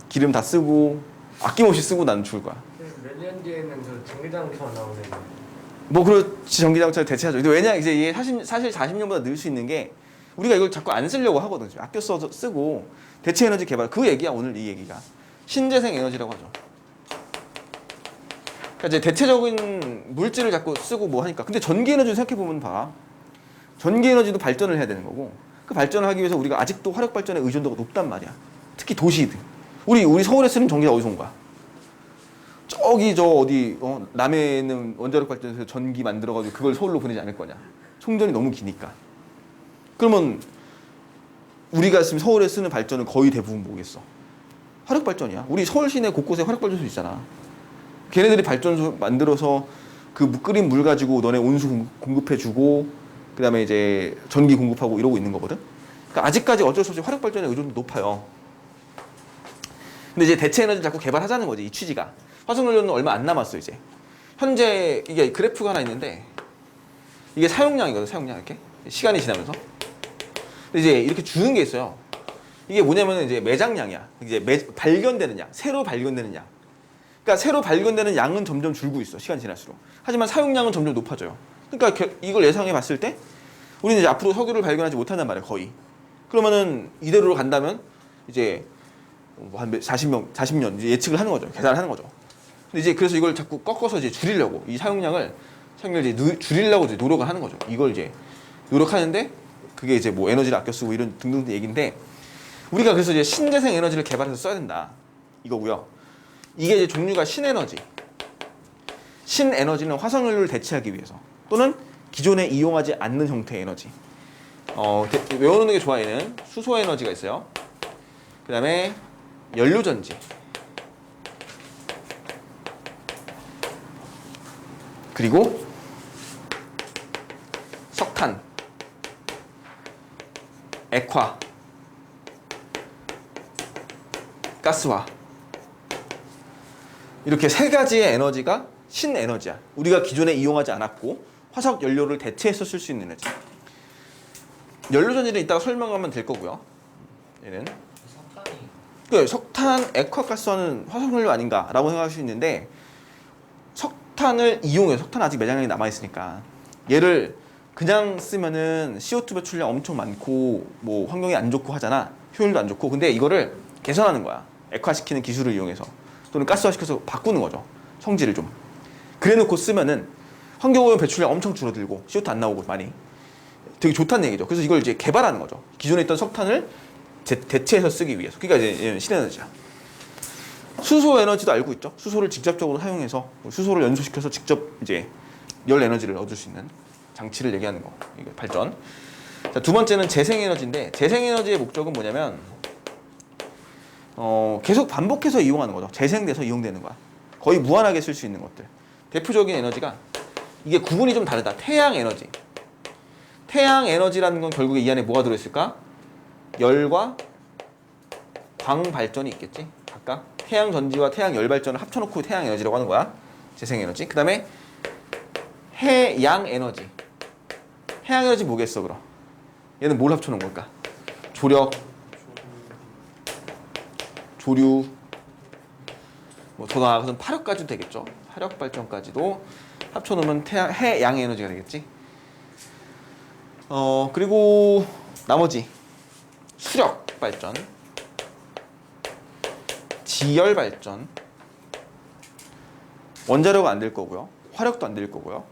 기름 다 쓰고, 아낌없이 쓰고 나는 죽을 거야. 몇 년 뒤에는 저 전기자동차 나오네. 뭐 그렇지, 전기자동차를 대체하죠. 근데 왜냐 이제 이게 사실 40년보다 늘 수 있는 게 우리가 이걸 자꾸 안 쓰려고 하거든. 아껴 써서 쓰고 대체 에너지 개발 그 얘기야 오늘 이 얘기가 신재생 에너지라고 하죠. 그러니까 이제 대체적인 물질을 자꾸 쓰고 뭐 하니까. 근데 전기 에너지를 생각해 보면 봐. 전기 에너지도 발전을 해야 되는 거고 그 발전을 하기 위해서 우리가 아직도 화력 발전의 의존도가 높단 말이야. 특히 도시들. 우리 서울에 쓰는 전기가 어디서 온 거야? 저기 저 어디 남해에 있는 원자력 발전소에서 전기 만들어가지고 그걸 서울로 보내지 않을 거냐. 송전이 너무 기니까. 그러면 우리가 지금 서울에 쓰는 발전은 거의 대부분 뭐겠어? 화력 발전이야. 우리 서울 시내 곳곳에 화력 발전소 있잖아. 걔네들이 발전소 만들어서 그 끓인 물 가지고 너네 온수 공급해주고 그 다음에 이제 전기 공급하고 이러고 있는 거거든. 그러니까 아직까지 어쩔 수 없이 화력 발전의 의존도 높아요. 근데 이제 대체 에너지를 자꾸 개발하자는 거지, 이 취지가. 화석연료는 얼마 안 남았어 이제. 현재 이게 그래프가 하나 있는데 이게 사용량이거든, 사용량 이렇게 시간이 지나면서. 근데 이제 이렇게 주는 게 있어요. 이게 뭐냐면 이제 매장량이야. 이제 발견되는 양, 새로 발견되는 양. 그러니까 새로 발견되는 양은 점점 줄고 있어, 시간 지날수록. 하지만 사용량은 점점 높아져요. 그러니까 이걸 예상해 봤을 때 우리는 이제 앞으로 석유를 발견하지 못한단 말이야, 거의. 그러면은 이대로 간다면 이제 한 40년 이제 예측을 하는 거죠. 계산을 하는 거죠. 근데 이제 그래서 이걸 자꾸 꺾어서 이제 줄이려고 이 사용량을 이제 줄이려고 이제 노력을 하는 거죠. 이걸 이제 노력하는데 그게 이제 뭐 에너지를 아껴 쓰고 이런 등등 얘기인데 우리가 그래서 이제 신재생 에너지를 개발해서 써야 된다 이거고요. 이게 이제 종류가 신에너지. 신에너지는 화석연료를 대체하기 위해서 또는 기존에 이용하지 않는 형태의 에너지. 외워놓는 게 좋아. 얘는 수소 에너지가 있어요. 그 다음에 연료전지. 그리고 석탄, 액화, 가스화. 이렇게 세 가지의 에너지가 신에너지야. 우리가 기존에 이용하지 않았고 화석 연료를 대체해서 쓸 수 있는 에너지. 연료전지는 이따가 설명하면 될 거고요. 얘는 석탄, 액화가스화는 화석연료 아닌가라고 생각할 수 있는데 석탄을 이용해. 석탄 아직 매장량이 남아있으니까 얘를 그냥 쓰면은 CO2 배출량 엄청 많고 뭐 환경이 안 좋고 하잖아. 효율도 안 좋고. 근데 이거를 개선하는 거야. 액화시키는 기술을 이용해서 또는 가스화시켜서 바꾸는 거죠. 성질을 좀. 그래놓고 쓰면은 환경오염 배출량 엄청 줄어들고 CO2 안 나오고 많이 되게 좋다는 얘기죠. 그래서 이걸 이제 개발하는 거죠. 기존에 있던 석탄을 대체해서 쓰기 위해서. 그러니까 이제 얘는 신에너지야. 수소 에너지도 알고 있죠. 수소를 직접적으로 사용해서 수소를 연소시켜서 직접 이제 열 에너지를 얻을 수 있는 장치를 얘기하는 거. 이거 발전. 자, 두 번째는 재생 에너지인데 재생 에너지의 목적은 뭐냐면 계속 반복해서 이용하는 거죠. 재생돼서 이용되는 거야. 거의 무한하게 쓸 수 있는 것들. 대표적인 에너지가 이게 구분이 좀 다르다. 태양 에너지. 태양 에너지라는 건 결국에 이 안에 뭐가 들어있을까? 열과 광 발전이 있겠지. 각각 태양 전지와 태양 열 발전을 합쳐놓고 태양 에너지라고 하는 거야. 재생 에너지. 그 다음에 해양 에너지. 해양 에너지 뭐겠어 그럼? 얘는 뭘 합쳐놓은 걸까? 조력, 조류, 뭐 더 나아가서는 파력까지도 되겠죠. 파력 발전까지도 합쳐놓으면 해양 에너지가 되겠지. 그리고 나머지 수력 발전, 지열 발전, 원자력은 안 될 거고요. 화력도 안 될 거고요.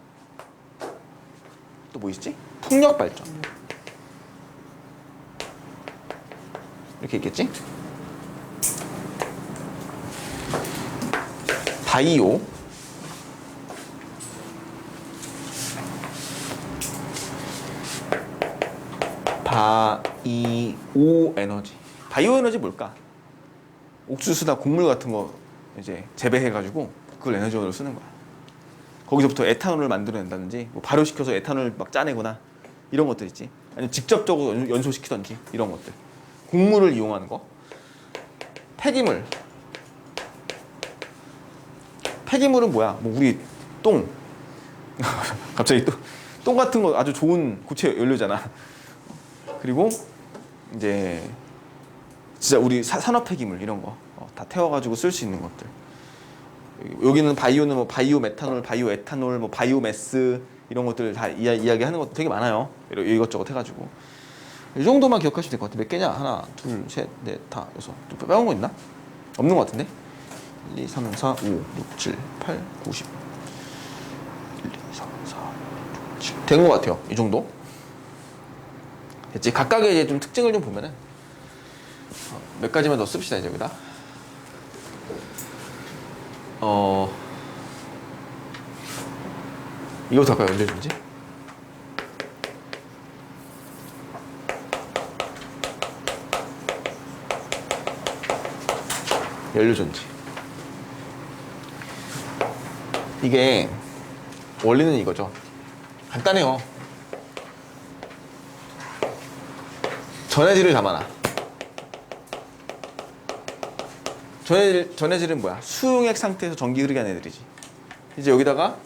또 뭐 있지? 풍력 발전. 이렇게 있겠지? 바이오, 바이오 에너지. 바이오 에너지 뭘까? 옥수수나 곡물 같은 거 이제 재배해가지고 그걸 에너지원으로 쓰는 거야. 거기서부터 에탄올을 만들어낸다든지 뭐 발효시켜서 에탄올을 막 짜내거나 이런 것들 있지. 아니면 직접적으로 연소시키든지 이런 것들. 곡물을 이용하는 거. 폐기물. 폐기물은 뭐야? 뭐 우리 똥. 갑자기 똥 같은 거 아주 좋은 고체 연료잖아. 그리고 이제 진짜 우리 산업 폐기물 이런 거 다 태워가지고 쓸 수 있는 것들. 여기는 바이오는 뭐 바이오 메탄올, 바이오 에탄올, 뭐 바이오매스 이런 것들 다 이야기하는 것도 되게 많아요. 이것저것 해가지고 이 정도만 기억하시면 될 것 같아. 몇 개냐? 하나, 둘, 셋, 넷, 다, 여섯. 또 빼온 거 있나? 없는 것 같은데? 1, 2, 3, 4, 5, 6, 7, 8, 9, 10. 1, 2, 3, 4, 5, 6, 7. 된 것 같아요. 이 정도. 됐지? 각각의 이제 좀 특징을 좀 보면은 몇 가지만 더 씁시다 이제 여기다. 이거부터 아까 연료전지. 연료전지. 이게 원리는 이거죠. 간단해요. 전해질을 담아놔. 전해질은 뭐야? 수용액 상태에서 전기 흐르게 하는 애들이지. 이제 여기다가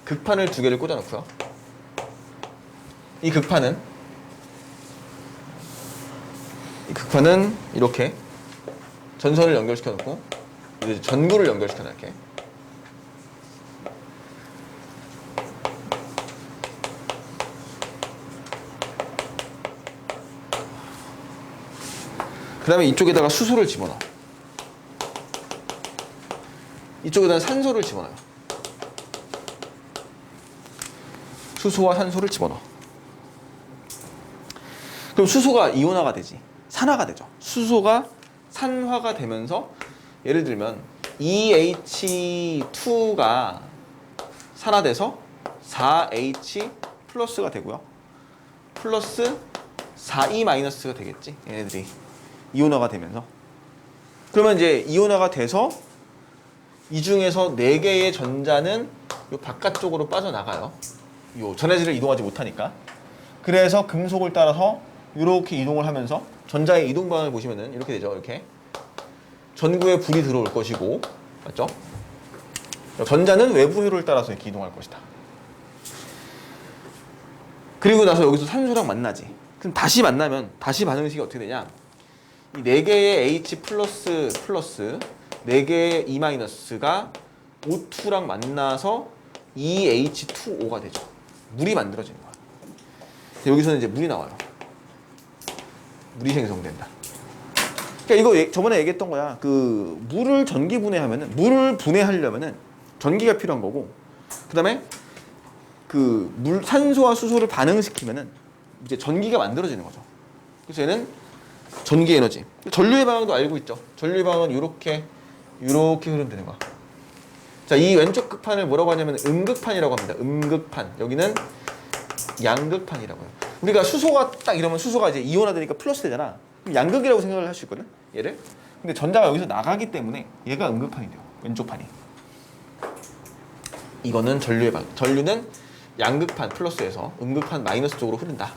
극판을 두 개를 꽂아 놓고요. 이 극판은 이렇게 전선을 연결시켜 놓고 이제 전구를 연결시켜 놓을게. 그 다음에 이쪽에다가 수소를 집어넣어. 이쪽에다가 산소를 집어넣어요. 수소와 산소를 집어넣어. 그럼 수소가 이온화가 되지. 산화가 되죠. 수소가 산화가 되면서 예를 들면 EH2가 산화돼서 4H 플러스가 되고요. 플러스 4E 마이너스가 되겠지. 얘네들이 이온화가 되면서. 그러면 이제 이온화가 돼서 이 중에서 4개의 전자는 요 바깥쪽으로 빠져나가요. 요 전해질을 이동하지 못하니까. 그래서 금속을 따라서 이렇게 이동을 하면서 전자의 이동 방향을 보시면은 이렇게 되죠. 이렇게 전구에 불이 들어올 것이고, 맞죠? 전자는 외부 회로를 따라서 이렇게 이동할 것이다. 그리고 나서 여기서 산소랑 만나지. 그럼 다시 만나면 다시 반응식이 어떻게 되냐? 이 4개의 H 플러스 4개의 E 마이너스가 O2랑 만나서 EH2O가 되죠. 물이 만들어지는 거야. 여기서는 이제 물이 나와요. 물이 생성된다. 그러니까 이거 저번에 얘기했던 거야. 그 물을 전기 분해하면은, 물을 분해하려면은 전기가 필요한 거고, 그다음에 그 산소와 수소를 반응시키면은 이제 전기가 만들어지는 거죠. 그래서 얘는 전기 에너지. 전류의 방향도 알고 있죠. 전류의 방향은 이렇게 흐르면 되는 거야. 자, 이 왼쪽 극판을 뭐라고 하냐면 음극판이라고 합니다. 음극판. 여기는 양극판이라고 해요. 우리가 수소가 딱 이러면 수소가 이제 이온화되니까 플러스 되잖아. 그럼 양극이라고 생각을 할 수 있거든. 얘를. 근데 전자가 여기서 나가기 때문에 얘가 음극판이 돼요. 왼쪽 판이. 이거는 전류의 방향. 전류는 양극판 플러스에서 음극판 마이너스 쪽으로 흐른다.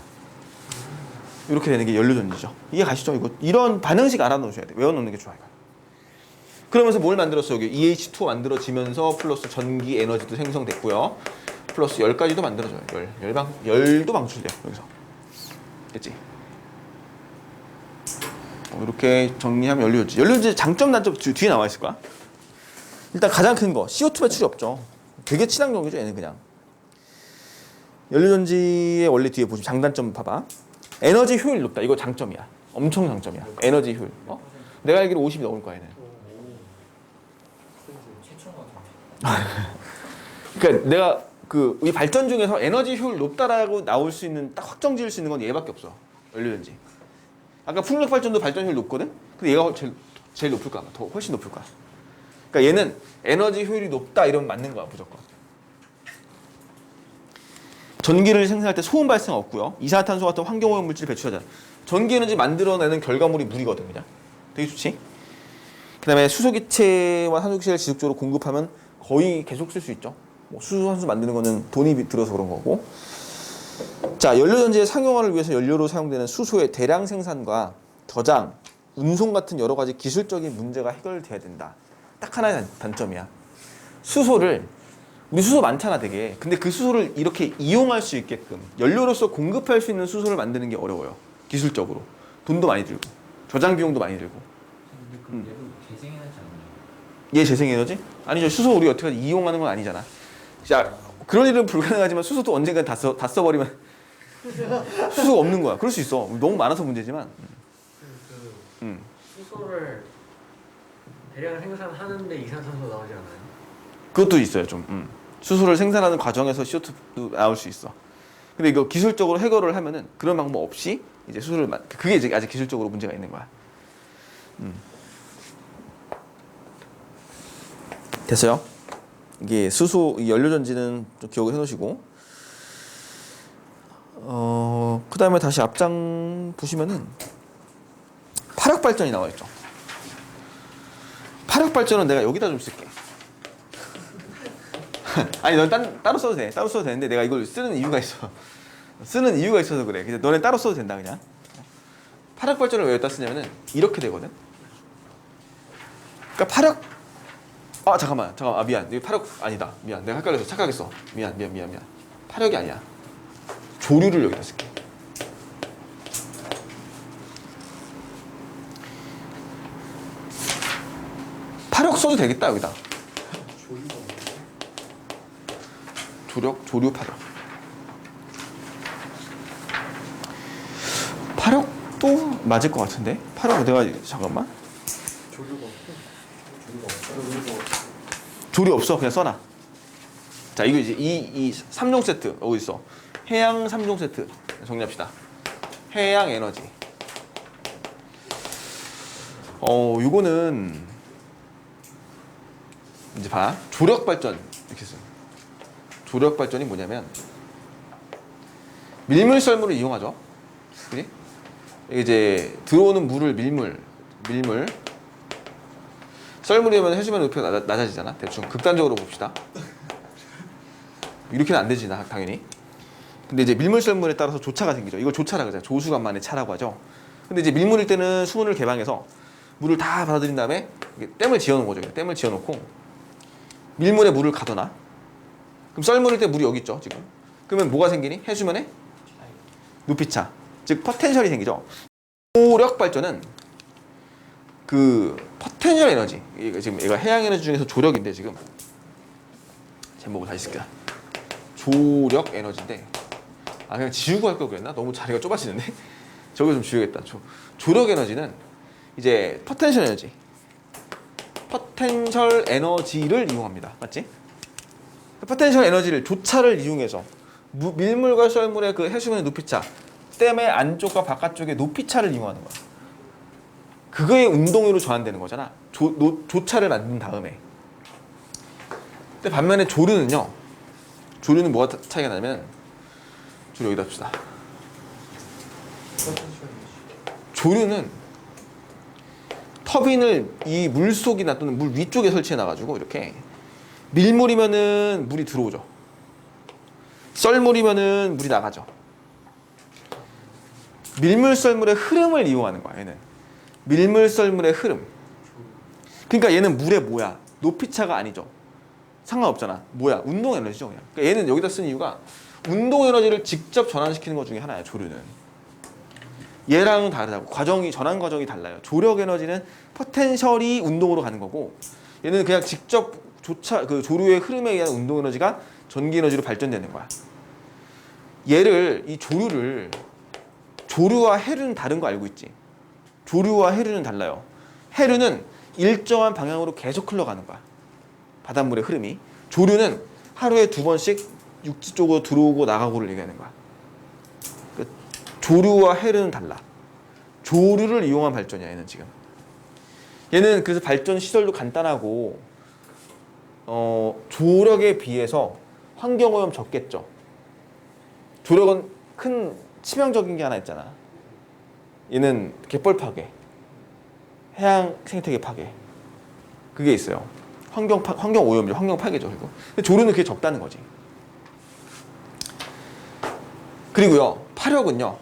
이렇게 되는 게 연료전지죠. 이해 가시죠? 이거 이런 반응식 알아놓으셔야 돼. 외워놓는 게 좋아요. 그러면서 뭘 만들었어? 여기 EH2 만들어지면서 플러스 전기 에너지도 생성됐고요. 플러스 열까지도 만들어져요. 열도 방출돼요. 여기서. 됐지? 이렇게 정리하면 연료전지. 연료전지 장점, 단점 뒤에 나와 있을 거야. 일단 가장 큰 거 CO2 배출이 없죠. 되게 친환경이죠. 얘는 그냥. 연료전지의 원래 뒤에 보시면 장단점 봐봐. 에너지 효율 높다. 이거 장점이야. 엄청 장점이야. 에너지 효율. 내가 알기로 50이 넘을 거야, 얘는. 그러니까 내가 이 발전 중에서 에너지 효율 높다라고 나올 수 있는, 딱 확정 지을 수 있는 건 얘밖에 없어. 연료전지. 아까 풍력 발전도 발전 효율 높거든? 근데 얘가 제일 높을 거야. 더 훨씬 높을 거야. 그러니까 얘는 에너지 효율이 높다 이러면 맞는 거야, 무조건. 전기를 생산할 때 소음 발생 없고요. 이산화탄소 같은 환경오염 물질 배출하잖아. 전기 에너지 만들어내는 결과물이 물이거든, 그냥. 되게 좋지? 그다음에 수소기체와 산소기체를 지속적으로 공급하면 거의 계속 쓸 수 있죠. 뭐 수소, 산소 만드는 거는 돈이 들어서 그런 거고. 자, 연료전지의 상용화를 위해서 연료로 사용되는 수소의 대량 생산과 저장, 운송 같은 여러 가지 기술적인 문제가 해결돼야 된다. 딱 하나의 단점이야. 수소를 우리 수소 많잖아 되게. 근데 그 수소를 이렇게 이용할 수 있게끔 연료로서 공급할 수 있는 수소를 만드는 게 어려워요. 기술적으로. 돈도 많이 들고 저장 비용도 많이 들고. 근데 그럼 얘도 재생해야지 않나요? 얘 재생에너지? 아니죠. 수소 우리 어떻게 이용하는 건 아니잖아. 자, 그런 일은 불가능하지만 수소도 언젠가 다 써버리면 수소가 없는 거야. 그럴 수 있어. 너무 많아서 문제지만. 수소를 대량 생산하는데 이산화탄소 나오지 않아요? 그것도 있어요 좀. 수소를 생산하는 과정에서 CO2도 나올 수 있어. 근데 이거 기술적으로 해결을 하면은 그런 방법 없이 이제 수소를 그게 이제 아직 기술적으로 문제가 있는 거야. 됐어요? 이게 수소 이 연료전지는 좀 기억을 해놓으시고. 그 다음에 다시 앞장 보시면은 파력발전이 나와 있죠. 파력발전은 내가 여기다 좀 쓸게. 아니 넌 따로 써도 돼. 따로 써도 되는데 내가 이걸 쓰는 이유가 있어. 쓰는 이유가 있어서 그래. 그래서 너네 따로 써도 된다 그냥. 파력발전을 왜 여기다 쓰냐면은 이렇게 되거든. 그러니까 파력 잠깐만 미안. 이거 파력 아니다. 미안. 내가 헷갈려서 착각했어. 미안. 파력이 아니야. 조류를 여기다 쓸게. 파력 써도 되겠다 여기다. 조류 파력. 파력도 맞을 것 같은데? 파력 내가 잠깐만. 조류 없어. 그냥 써놔. 자, 이거 이제 이 3종 세트 어디 있어? 해양 3종 세트 정리합시다. 해양 에너지. 요거는 이제 봐. 조력 발전 이렇게 써. 조력 발전이 뭐냐면 밀물 썰물을 이용하죠. 그지? 이제 들어오는 물을 밀물 썰물이면 해수면 높이가 낮아지잖아. 대충 극단적으로 봅시다. 이렇게는 안 되지 당연히. 근데 이제 밀물 썰물에 따라서 조차가 생기죠. 이걸 조차라 그러잖아. 조수간만의 차라고 하죠. 근데 이제 밀물일 때는 수문을 개방해서 물을 다 받아들인 다음에 댐을 지어놓은 거죠. 댐을 지어놓고 밀물에 물을 가둬놔. 그럼 썰물일 때 물이 여기 있죠 지금. 그러면 뭐가 생기니? 해수면에 높이차, 즉 포텐셜이 생기죠. 조력 발전은 그 포텐셜 에너지. 이거 지금 얘가 해양 에너지 중에서 조력인데 지금 제목을 다시 쓸게요. 조력 에너지인데 그냥 지우고 할 걸 그랬나? 너무 자리가 좁아지는데 저거 좀 지우겠다. 조력 에너지는 이제 포텐셜 에너지를 이용합니다. 맞지? 포텐셜 에너지를 조차를 이용해서 밀물과 썰물의 그 해수면의 높이차, 댐의 안쪽과 바깥쪽의 높이차를 이용하는 거야. 그거의 운동으로 전환되는 거잖아. 조차를 만든 다음에. 근데 반면에 조류는 뭐가 차이가 나냐면 조류 여기다 둡시다. 조류는 터빈을 이 물속이나 또는 물 위쪽에 설치해 놔가지고 이렇게 밀물이면은 물이 들어오죠. 썰물이면은 물이 나가죠. 밀물 썰물의 흐름을 이용하는 거야. 얘는 밀물 썰물의 흐름. 그러니까 얘는 물의 뭐야? 높이차가 아니죠. 상관없잖아. 뭐야? 운동 에너지죠. 그냥. 그러니까 얘는 여기다 쓴 이유가 운동 에너지를 직접 전환시키는 것 중에 하나야. 조류는. 얘랑은 다르다고. 전환 과정이 달라요. 조력 에너지는 포텐셜이 운동으로 가는 거고, 얘는 그냥 직접 그 조류의 흐름에 의한 운동 에너지가 전기 에너지로 발전되는 거야. 이 조류와 해류는 다른 거 알고 있지? 조류와 해류는 달라요. 해류는 일정한 방향으로 계속 흘러가는 거야. 바닷물의 흐름이. 조류는 하루에 2번씩 육지 쪽으로 들어오고 나가고를 얘기하는 거야. 조류와 해류는 달라. 조류를 이용한 발전이야, 얘는 지금. 얘는 그래서 발전 시설도 간단하고, 조력에 비해서 환경오염 적겠죠. 조력은 큰 치명적인 게 하나 있잖아. 얘는 갯벌 파괴, 해양 생태계 파괴. 그게 있어요. 환경 오염이죠. 환경 파괴죠. 그리고 근데 조류는 그게 적다는 거지. 그리고요, 파력은요.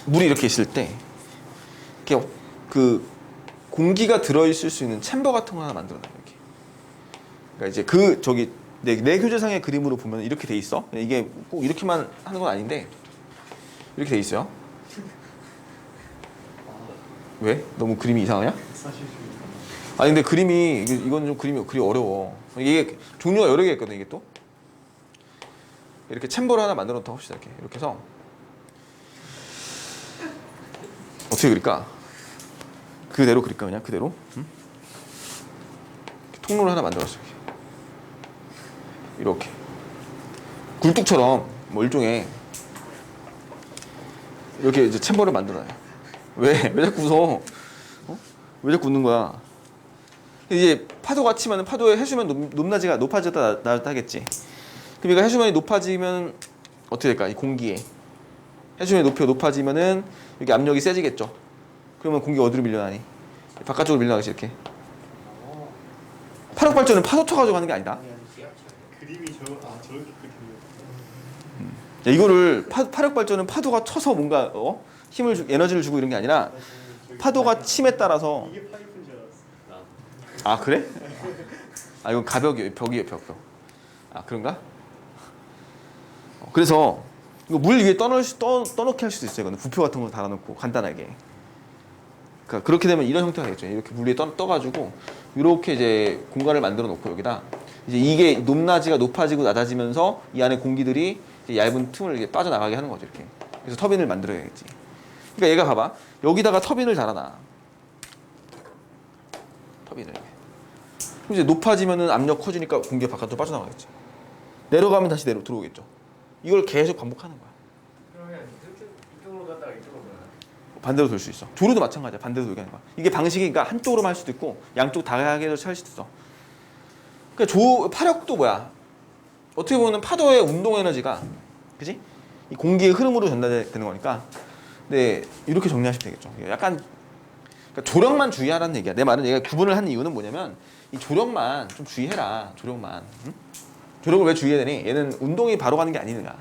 물이 이렇게 있을 때 이렇게 그 공기가 들어있을 수 있는 챔버 같은 거 하나 만들어놔요. 이렇게. 그러니까 이제 그 저기 내 교재상의 그림으로 보면 이렇게 돼 있어. 이게 꼭 이렇게만 하는 건 아닌데 이렇게 돼 있어요. 왜? 너무 그림이 이상하냐? 아니 근데 그림이 이건 좀 그림이 어려워. 이게 종류가 여러 개 있거든. 이게 또 이렇게 챔버를 하나 만들어 놓다 합시다. 이렇게 해서 어떻게 그릴까? 그대로 그릴까 그냥 그대로? 응? 통로를 하나 만들었어. 이렇게 굴뚝처럼 뭐 일종의 이렇게 이제 챔버를 만들어놔요. 왜 자꾸 웃어? 왜 자꾸 웃는 거야? 이제 파도가 치면 파도의 해수면 높낮이가 높아졌다 낮았다 하겠지. 그럼 이거 해수면이 높아지면 어떻게 될까? 이 공기에 해수면의 높이가 높아지면은 여기 압력이 세지겠죠. 그러면 공기가 어디로 밀려나니? 바깥쪽으로 밀려나겠지 이렇게. 파력 발전은 파도 쳐가지고 하는 게 아니다. 그림이 저렇게 그림이요. 이거를 파력 발전은 파도가 쳐서 뭔가 힘을 에너지를 주고 이런 게 아니라 파도가 침에 따라서. 이게 파이프인 줄 알았어. 아 그래? 아 이건 가벽이에요. 벽이에요. 벽. 아 그런가? 그래서 이거 물 위에 떠넣게 할 수도 있어요. 이거는 부표 같은 거 달아놓고 간단하게. 그러니까 그렇게 되면 이런 형태가 되겠죠. 이렇게 물 위에 떠가지고 이렇게 이제 공간을 만들어 놓고 여기다 이제 이게 높낮이가 높아지고 낮아지면서 이 안에 공기들이 이제 얇은 틈을 이렇게 빠져나가게 하는 거죠. 이렇게. 그래서 터빈을 만들어야겠지. 그러니까 얘가 봐봐. 여기다가 터빈을 달아놔. 터빈을. 그럼 이제 높아지면은 압력 커지니까 공기가 바깥으로 빠져나가겠지. 내려가면 다시 들어오겠죠. 이걸 계속 반복하는 거야. 그러면 이쪽으로 갔다가 이쪽으로 가요. 반대로 돌 수 있어. 조류도 마찬가지야. 반대로 돌게 하는 거야. 이게 방식이 그러니까 한쪽으로만 할 수도 있고 양쪽 다양하게도 할 수도 있어. 그러니까 파력도 뭐야? 어떻게 보면 파도의 운동 에너지가 그지? 이 공기의 흐름으로 전달되는 거니까. 네, 이렇게 정리하시면 되겠죠. 약간 그러니까 조력만 주의하라는 얘기야. 내 말은 얘가 구분을 하는 이유는 뭐냐면 이 조력만 좀 주의해라. 조력만. 응? 조력을 왜 주의해야 되니? 얘는 운동이 바로 가는 게 아니니까.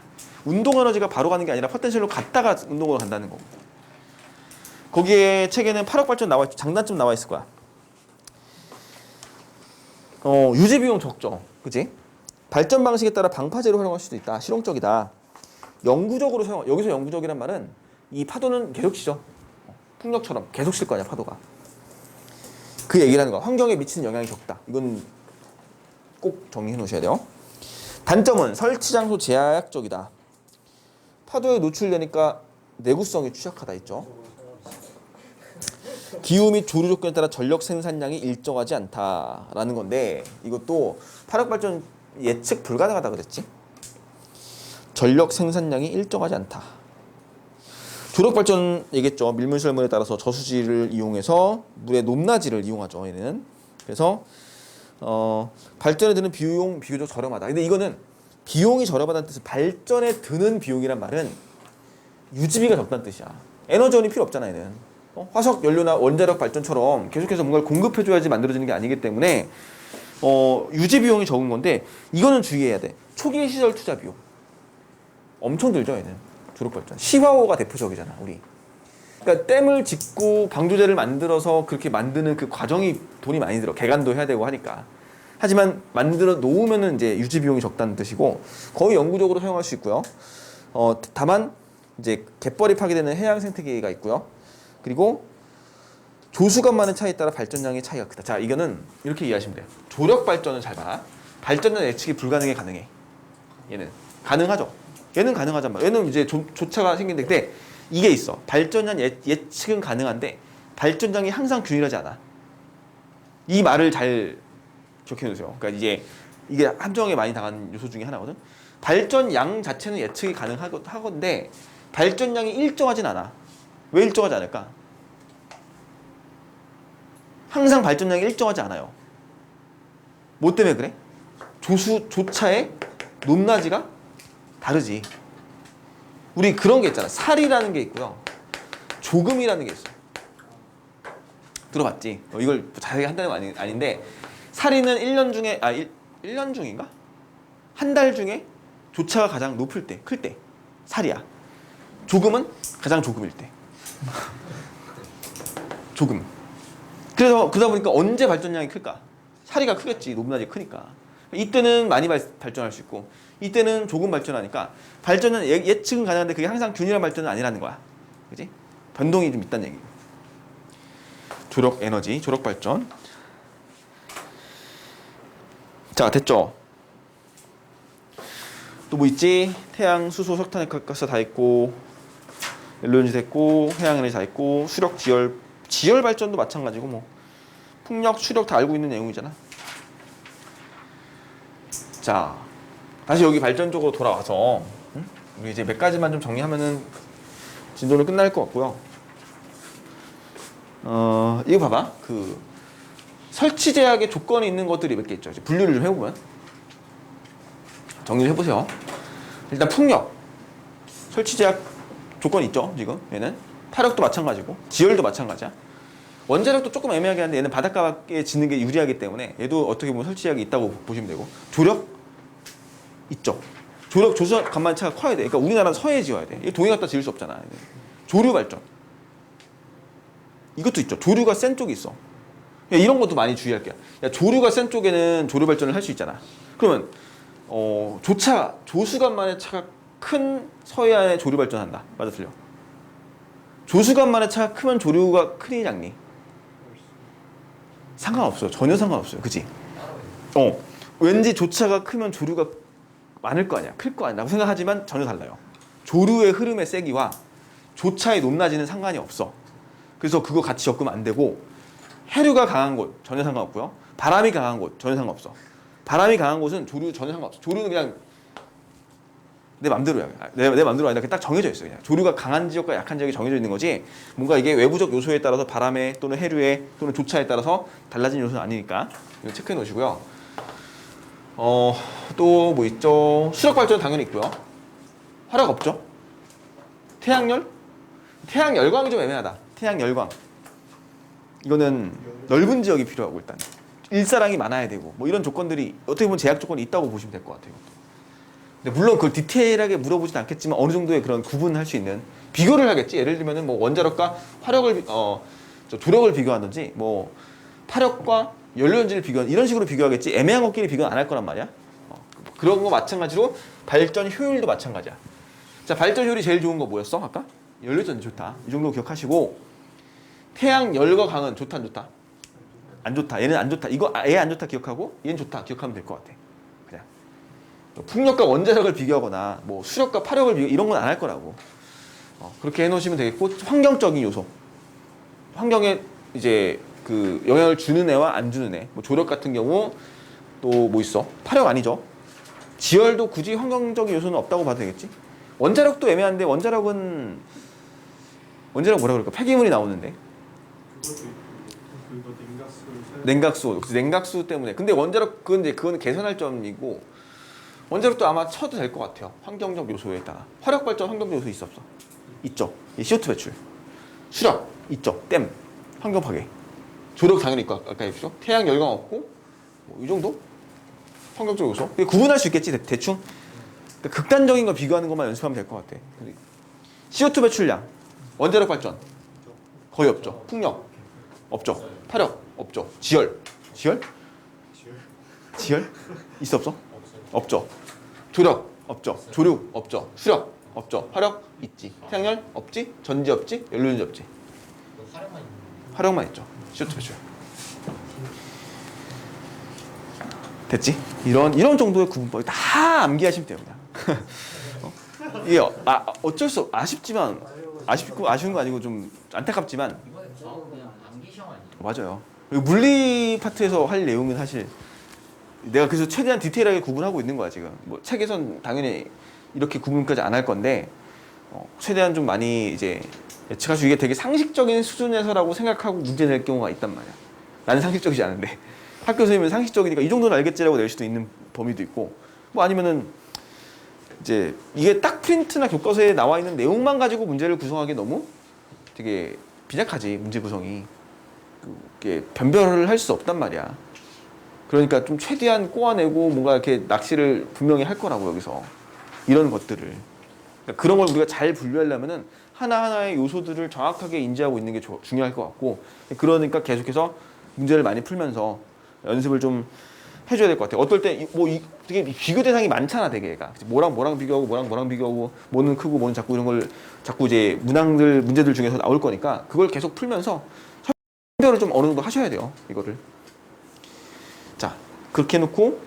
운동 에너지가 바로 가는 게 아니라 포텐셜로 갔다가 운동으로 간다는 거고. 거기에 책에는 파력 발전 나와 있고 장단점 나와 있을 거야. 유지 비용 적죠. 그치? 발전 방식에 따라 방파제로 활용할 수도 있다. 실용적이다. 영구적으로 사용. 여기서 영구적이란 말은 이 파도는 계속 치죠. 풍력처럼 계속 칠 거 아니야, 파도가. 그 얘기를 하는 거야. 환경에 미치는 영향이 적다. 이건 꼭 정리해 놓으셔야 돼요. 단점은 설치 장소 제약적이다. 파도에 노출되니까 내구성이 취약하다 있죠. 기후 및 조류 조건에 따라 전력 생산량이 일정하지 않다라는 건데 이것도 파력 발전 예측 불가능하다 그랬지. 전력 생산량이 일정하지 않다. 조력 발전 얘기했죠. 밀물설물에 따라서 저수지를 이용해서 물의 높낮이를 이용하죠. 얘는. 그래서 발전에 드는 비용 비교적 저렴하다. 근데 이거는 비용이 저렴하다는 뜻은 발전에 드는 비용이란 말은 유지비가 적다는 뜻이야. 에너지원이 필요 없잖아, 얘는. 화석 연료나 원자력 발전처럼 계속해서 뭔가를 공급해줘야지 만들어지는 게 아니기 때문에 유지 비용이 적은 건데 이거는 주의해야 돼. 초기 시설 투자 비용 엄청 들죠, 얘는. 조력 발전. 시화호가 대표적이잖아, 우리. 그러니까 댐을 짓고 방조제를 만들어서 그렇게 만드는 그 과정이 돈이 많이 들어. 개간도 해야 되고 하니까. 하지만 만들어 놓으면은 이제 유지 비용이 적다는 뜻이고 거의 영구적으로 사용할 수 있고요. 다만 이제 갯벌이 파괴되는 해양 생태계가 있고요. 그리고 조수간만의 차이에 따라 발전량의 차이가 크다. 자, 이거는 이렇게 이해하시면 돼요. 조력 발전은 잘 봐. 발전량 예측이 불가능해 가능해. 얘는 가능하죠. 얘는 가능하단 말이야. 얘는 이제 조차가 생긴데 이게 있어. 발전량 예측은 가능한데 발전량이 항상 균일하지 않아. 이 말을 잘 기억해 놓으세요. 그러니까 이제 이게 함정에 많이 당한 요소 중에 하나거든. 발전량 자체는 예측이 가능하건데 발전량이 일정하진 않아. 왜 일정하지 않을까? 항상 발전량이 일정하지 않아요. 뭐 때문에 그래? 조차의 높낮이가 다르지. 우리 그런 게 있잖아. 살이라는 게 있고요. 조금이라는 게 있어. 들어봤지? 이걸 자세히 한다는 건 아닌데 사리는 1년 중에 1년 중인가? 한 달 중에 조차가 가장 높을 때, 클 때 사리야. 조금은 가장 조금일 때. 조금. 그래서 그러다 보니까 언제 발전량이 클까? 사리가 크겠지. 높낮이 크니까. 이때는 많이 발전할 수 있고 이때는 조금 발전하니까 발전은 예측은 가능한데 그게 항상 균일한 발전은 아니라는 거야. 그지? 변동이 좀 있다는 얘기. 조력 에너지, 조력 발전. 자, 됐죠? 또 뭐 있지? 태양, 수소, 석탄, 가스 다 있고 연료연지 됐고 해양에너지 다 있고 수력, 지열 발전도 마찬가지고 뭐 풍력, 추력 다 알고 있는 내용이잖아. 자, 다시 여기 발전 쪽으로 돌아와서 우리 이제 몇 가지만 좀 정리하면은 진도는 끝날 것 같고요. 이거 봐봐. 그 설치 제약의 조건이 있는 것들이 몇 개 있죠. 이제 분류를 좀 해보면 정리를 해보세요. 일단 풍력 설치 제약 조건이 있죠. 지금 얘는 파력도 마찬가지고 지열도 마찬가지야. 원자력도 조금 애매하긴 한데 얘는 바닷가에 짓는 게 유리하기 때문에 얘도 어떻게 보면 설치 제약이 있다고 보시면 되고 조력 있죠. 조력 조수 간만차가 커야 돼. 그러니까 우리나라는 서해에 지어야 돼. 이게 동해 갖다 지을 수 없잖아. 조류 발전 이것도 있죠. 조류가 센 쪽이 있어. 야, 이런 것도 많이 주의할게요. 야, 조류가 센 쪽에는 조류 발전을 할 수 있잖아. 그러면 조수간만의 차가 큰 서해안에 조류 발전한다. 맞아 틀려? 조수간만의 차가 크면 조류가 크니 작니? 상관없어요. 전혀 상관없어요. 그치? 왠지 조차가 크면 조류가 많을 거 아니야. 클 거 아니야. 라고 생각하지만 전혀 달라요. 조류의 흐름의 세기와 조차의 높낮이는 상관이 없어. 그래서 그거 같이 엮으면 안 되고 해류가 강한 곳 전혀 상관없고요. 바람이 강한 곳 전혀 상관없어. 바람이 강한 곳은 조류 전혀 상관없어. 조류는 그냥 내 맘대로야. 내 맘대로 아니라 딱 정해져 있어. 그냥 조류가 강한 지역과 약한 지역이 정해져 있는 거지. 뭔가 이게 외부적 요소에 따라서 바람에 또는 해류에 또는 조차에 따라서 달라진 요소는 아니니까 이거 체크해 놓으시고요. 또 뭐 있죠? 수력 발전은 당연히 있고요. 화력 없죠? 태양열? 태양 열광이 좀 애매하다. 태양 열광. 이거는 넓은 지역이 필요하고 일단 일사량이 많아야 되고 뭐 이런 조건들이 어떻게 보면 제약 조건이 있다고 보시면 될 것 같아요. 근데 물론 그걸 디테일하게 물어보진 않겠지만 어느 정도의 그런 구분할 수 있는 비교를 하겠지. 예를 들면은 뭐 원자력과 화력을 조력을 비교하든지 뭐 파력과 연료연지를 비교하는 이런 식으로 비교하겠지. 애매한 것끼리 비교는 안 할 거란 말이야. 그런 거 마찬가지로 발전 효율도 마찬가지야. 자, 발전 효율이 제일 좋은 거 뭐였어? 아까? 연료전지 좋다. 이 정도 기억하시고 태양 열과 강은 좋다 안 좋다? 안 좋다. 얘는 안 좋다. 이거 얘 안 좋다 기억하고 얘는 좋다 기억하면 될 것 같아. 그냥 풍력과 원자력을 비교하거나 뭐 수력과 파력을 비교 이런 건 안 할 거라고. 그렇게 해놓으시면 되겠고 환경적인 요소. 환경에 이제 그 영향을 주는 애와 안 주는 애. 뭐 조력 같은 경우 또 뭐 있어? 파력 아니죠. 지열도 굳이 환경적인 요소는 없다고 봐도 되겠지. 원자력도 애매한데 원자력은 뭐라 그럴까? 폐기물이 나오는데. 그거 냉각수를 냉각수. 냉각수 때문에. 근데 원자력 그건 개선할 점이고 원자력도 아마 쳐도 될 것 같아요. 환경적 요소에다가. 화력 발전 환경적 요소 있어 없어? 있죠. CO2 배출. 수력 있죠. 댐. 환경 파괴. 조력 당연히 있고 아까 했죠. 태양 열광 없고 뭐 이 정도? 환경적 요소. 구분할 수 있겠지 대충. 그러니까 극단적인 거 비교하는 것만 연습하면 될 것 같아. CO2 배출량. 원자력 발전 거의 없죠. 풍력 없죠. 파력 없죠. 지열 있어 없어? 없죠. 조력 없죠. 조류 없죠. 수력 없죠. 화력 있지. 태양열 없지. 전지 없지. 연료전지 없지. 화력만 있죠. CO2 배출. 됐지? 이런 정도의 구분법이 다 암기하시면 됩니다. 이게 어쩔 수 아쉽지만 아쉬운 거 아니고 좀 안타깝지만 그냥 암기 시험 아니에요? 맞아요. 물리 파트에서 할 내용은 사실 내가 그래서 최대한 디테일하게 구분하고 있는 거야 지금. 뭐 책에선 당연히 이렇게 구분까지 안 할 건데 최대한 좀 많이 이제 예측할 수 이게 되게 상식적인 수준에서라고 생각하고 문제 낼 경우가 있단 말이야. 나는 상식적이지 않은데 학교 선생님은 상식적이니까 이 정도는 알겠지라고 낼 수도 있는 범위도 있고 뭐 아니면은 이제 이게 딱 프린트나 교과서에 나와 있는 내용만 가지고 문제를 구성하기 너무 되게 빈약하지 문제 구성이. 이게 변별을 할 수 없단 말이야. 그러니까 좀 최대한 꼬아내고 뭔가 이렇게 낚시를 분명히 할 거라고 여기서 이런 것들을 그러니까 그런 걸 우리가 잘 분류하려면은 하나하나의 요소들을 정확하게 인지하고 있는 게 중요할 것 같고 그러니까 계속해서 문제를 많이 풀면서 연습을 좀 해줘야 될 것 같아요. 어떨 때 뭐 되게 비교 대상이 많잖아, 되게 얘가 뭐랑 비교하고 뭐랑 비교하고 뭐는 크고 뭐는 작고 이런 걸 자꾸 이제 문제들 중에서 나올 거니까 그걸 계속 풀면서 선별을 좀 어느 정도 하셔야 돼요, 이거를. 자, 그렇게 해놓고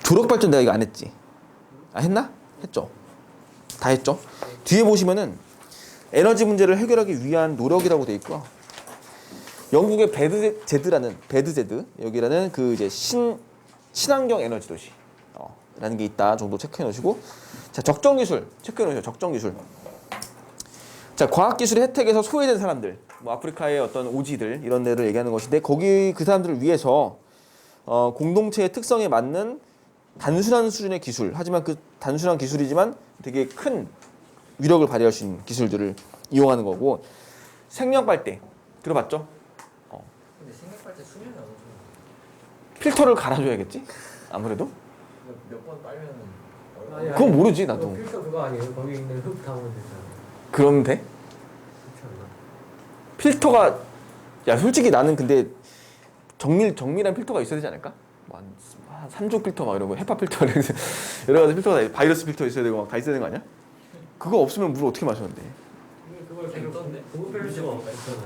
조력 발전 내가 이거 안 했지? 아, 했나? 했죠. 다 했죠. 뒤에 보시면은 에너지 문제를 해결하기 위한 노력이라고 돼 있고요. 영국의 배드제드 여기라는 그 이제 친환경 에너지 도시 라는 게 있다 정도 체크해 놓으시고, 자, 적정 기술 체크해 놓으세요. 적정 기술. 자, 과학기술의 혜택에서 소외된 사람들, 뭐 아프리카의 어떤 오지들 이런 데를 얘기하는 것인데 거기 그 사람들을 위해서 공동체의 특성에 맞는 단순한 수준의 기술, 하지만 그 단순한 기술이지만 되게 큰 위력을 발휘할 수 있는 기술들을 이용하는 거고, 생명빨대 들어봤죠? 근데 생각할 때 수면이 어느 정도? 필터를 갈아줘야겠지? 아무래도? 몇 번 빨면은 아니, 그건 모르지 나도. 필터 그거 아니에요? 거기 있는 흙 담으면 되잖아. 그러면 돼? 그렇지 않나? 필터가 야 솔직히 나는 근데 정밀한 필터가 있어야 되지 않을까? 뭐 한 3종 필터 막 이러고 헤파 필터 이렇게 여러 가지 필터가 다 바이러스 필터 있어야 되고 막 다 있어야 되는 거 아니야? 그거 없으면 물을 어떻게 마셨는데? 그걸 땡던데? 공급할 수가 없잖아.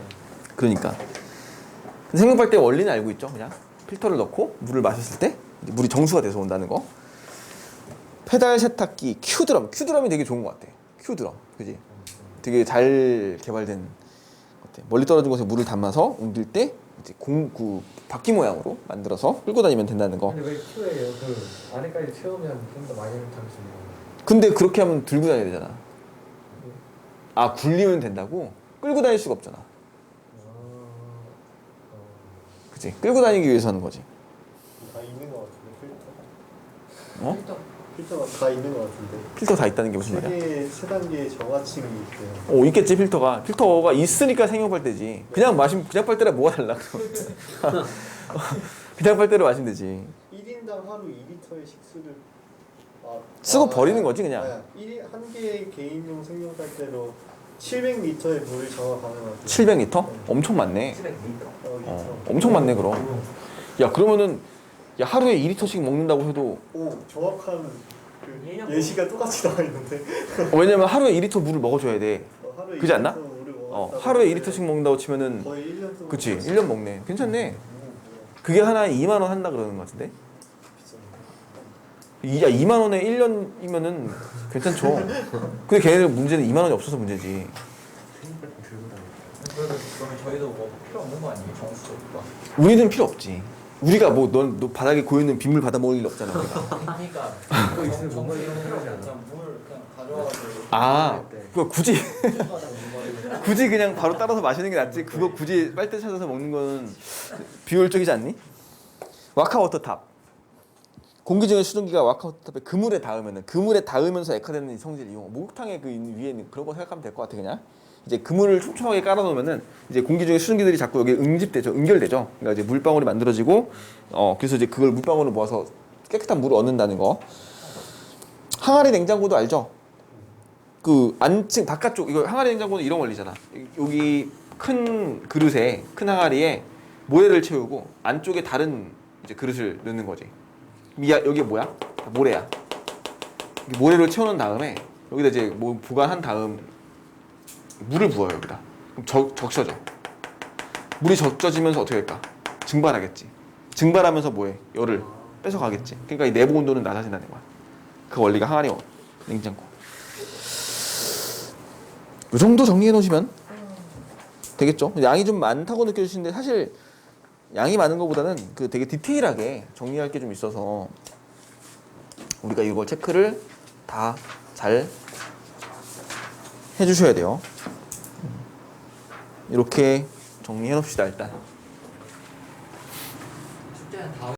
그러니까 생명빨대 원리는 알고 있죠. 그냥 필터를 넣고 물을 마셨을 때 이제 물이 정수가 돼서 온다는 거. 페달 세탁기, 큐드럼이 되게 좋은 것 같아. 큐드럼, 그지? 되게 잘 개발된 것 같아. 멀리 떨어진 곳에 물을 담아서 옮길 때 이제 바퀴 모양으로 만들어서 끌고 다니면 된다는 거. 근데 왜 큐예요? 그 안에까지 채우면 좀 더 많이 담을 수 있는 거. 근데 그렇게 하면 들고 다녀야 되잖아. 아, 굴리면 된다고? 끌고 다닐 수가 없잖아. 그치? 끌고 다니기 위해서 하는 거지. 다 있는 것 같은데 필터. 어? 필터가 다 있는 것 같은데. 필터 다 있다는 게 무슨 말이야? 세 단계의 정화층이 있대요. 있겠지. 필터가 있으니까 생명빨대지. 그냥 빨대랑 뭐가 달라? 그냥 빨대로 마시면 되지. 1인당 하루 2리터의 식수를 쓰고 버리는 거지 그냥. 한 개의 개인용 생명빨대로 700리터의 물을 정화 가능하대요. 700리터? 엄청 많네. 700리터. 엄청 많네 그럼. 야, 그러면은 야, 하루에 2리터씩 먹는다고 해도 오, 정확한 그 1년 예시가 똑같이 나와 있는데. 왜냐면 하루에 2리터 물을 먹어줘야 돼. 하루에 그지 않나? 2리터 물을 먹었다고 하루에 하는데 2리터씩 먹는다고 치면은 거의 1년 동안. 그치 1년 먹네. 괜찮네. 그게 하나에 2만 원 한다 그러는 것 같은데. 야, 2만 원에 1년이면은 괜찮죠. 근데 걔네들 문제는 2만 원이 없어서 문제지. 그러면 저희도 뭐 필요 없는 거 아니에요? 정수 오빠. 우리는 필요 없지. 우리가 뭐 너 바닥에 고여있는 빗물 받아 먹을 일 없잖아. 우리가. 그러니까 그거 있으면 뭔가 이런 거 하지 않아? 물 그냥 가져와가지고. 아, 그거 굳이 물 굳이 그냥 바로 따라서 마시는 게 낫지. 그거 굳이 빨대 찾아서 먹는 거는 비효율적이지 않니? 와카워터탑. 공기 중에 수증기가 와카워터탑에 그물에 닿으면서 액화되는 성질 이용. 목욕탕에 그 위에 그런 거 생각하면 될 것 같아 그냥. 이제 그물을 촘촘하게 깔아놓으면은 이제 공기 중에 수증기들이 자꾸 여기 응결되죠. 그러니까 이제 물방울이 만들어지고, 그래서 이제 그걸 물방울을 모아서 깨끗한 물을 얻는다는 거. 항아리 냉장고도 알죠? 그 안층 바깥쪽 이거 항아리 냉장고는 이런 원리잖아. 여기 큰 그릇에 큰 항아리에 모래를 채우고 안쪽에 다른 이제 그릇을 넣는 거지. 여기 뭐야? 모래야. 모래를 채워놓은 다음에 여기다 이제 뭐 보관한 다음 물을 부어요 여기다. 그럼 적셔져. 물이 적셔지면서 어떻게 될까? 증발하겠지. 증발하면서 뭐해? 열을 뺏어가겠지. 그러니까 이 내부 온도는 낮아진다는 거야. 그 원리가 항아리 냉장고. 이 정도 정리해 놓으시면 되겠죠. 양이 좀 많다고 느껴지시는데 사실 양이 많은 것보다는 그 되게 디테일하게 정리할 게 좀 있어서 우리가 이걸 체크를 다 잘 해주셔야 돼요. 이렇게 정리해 놓읍시다 일단.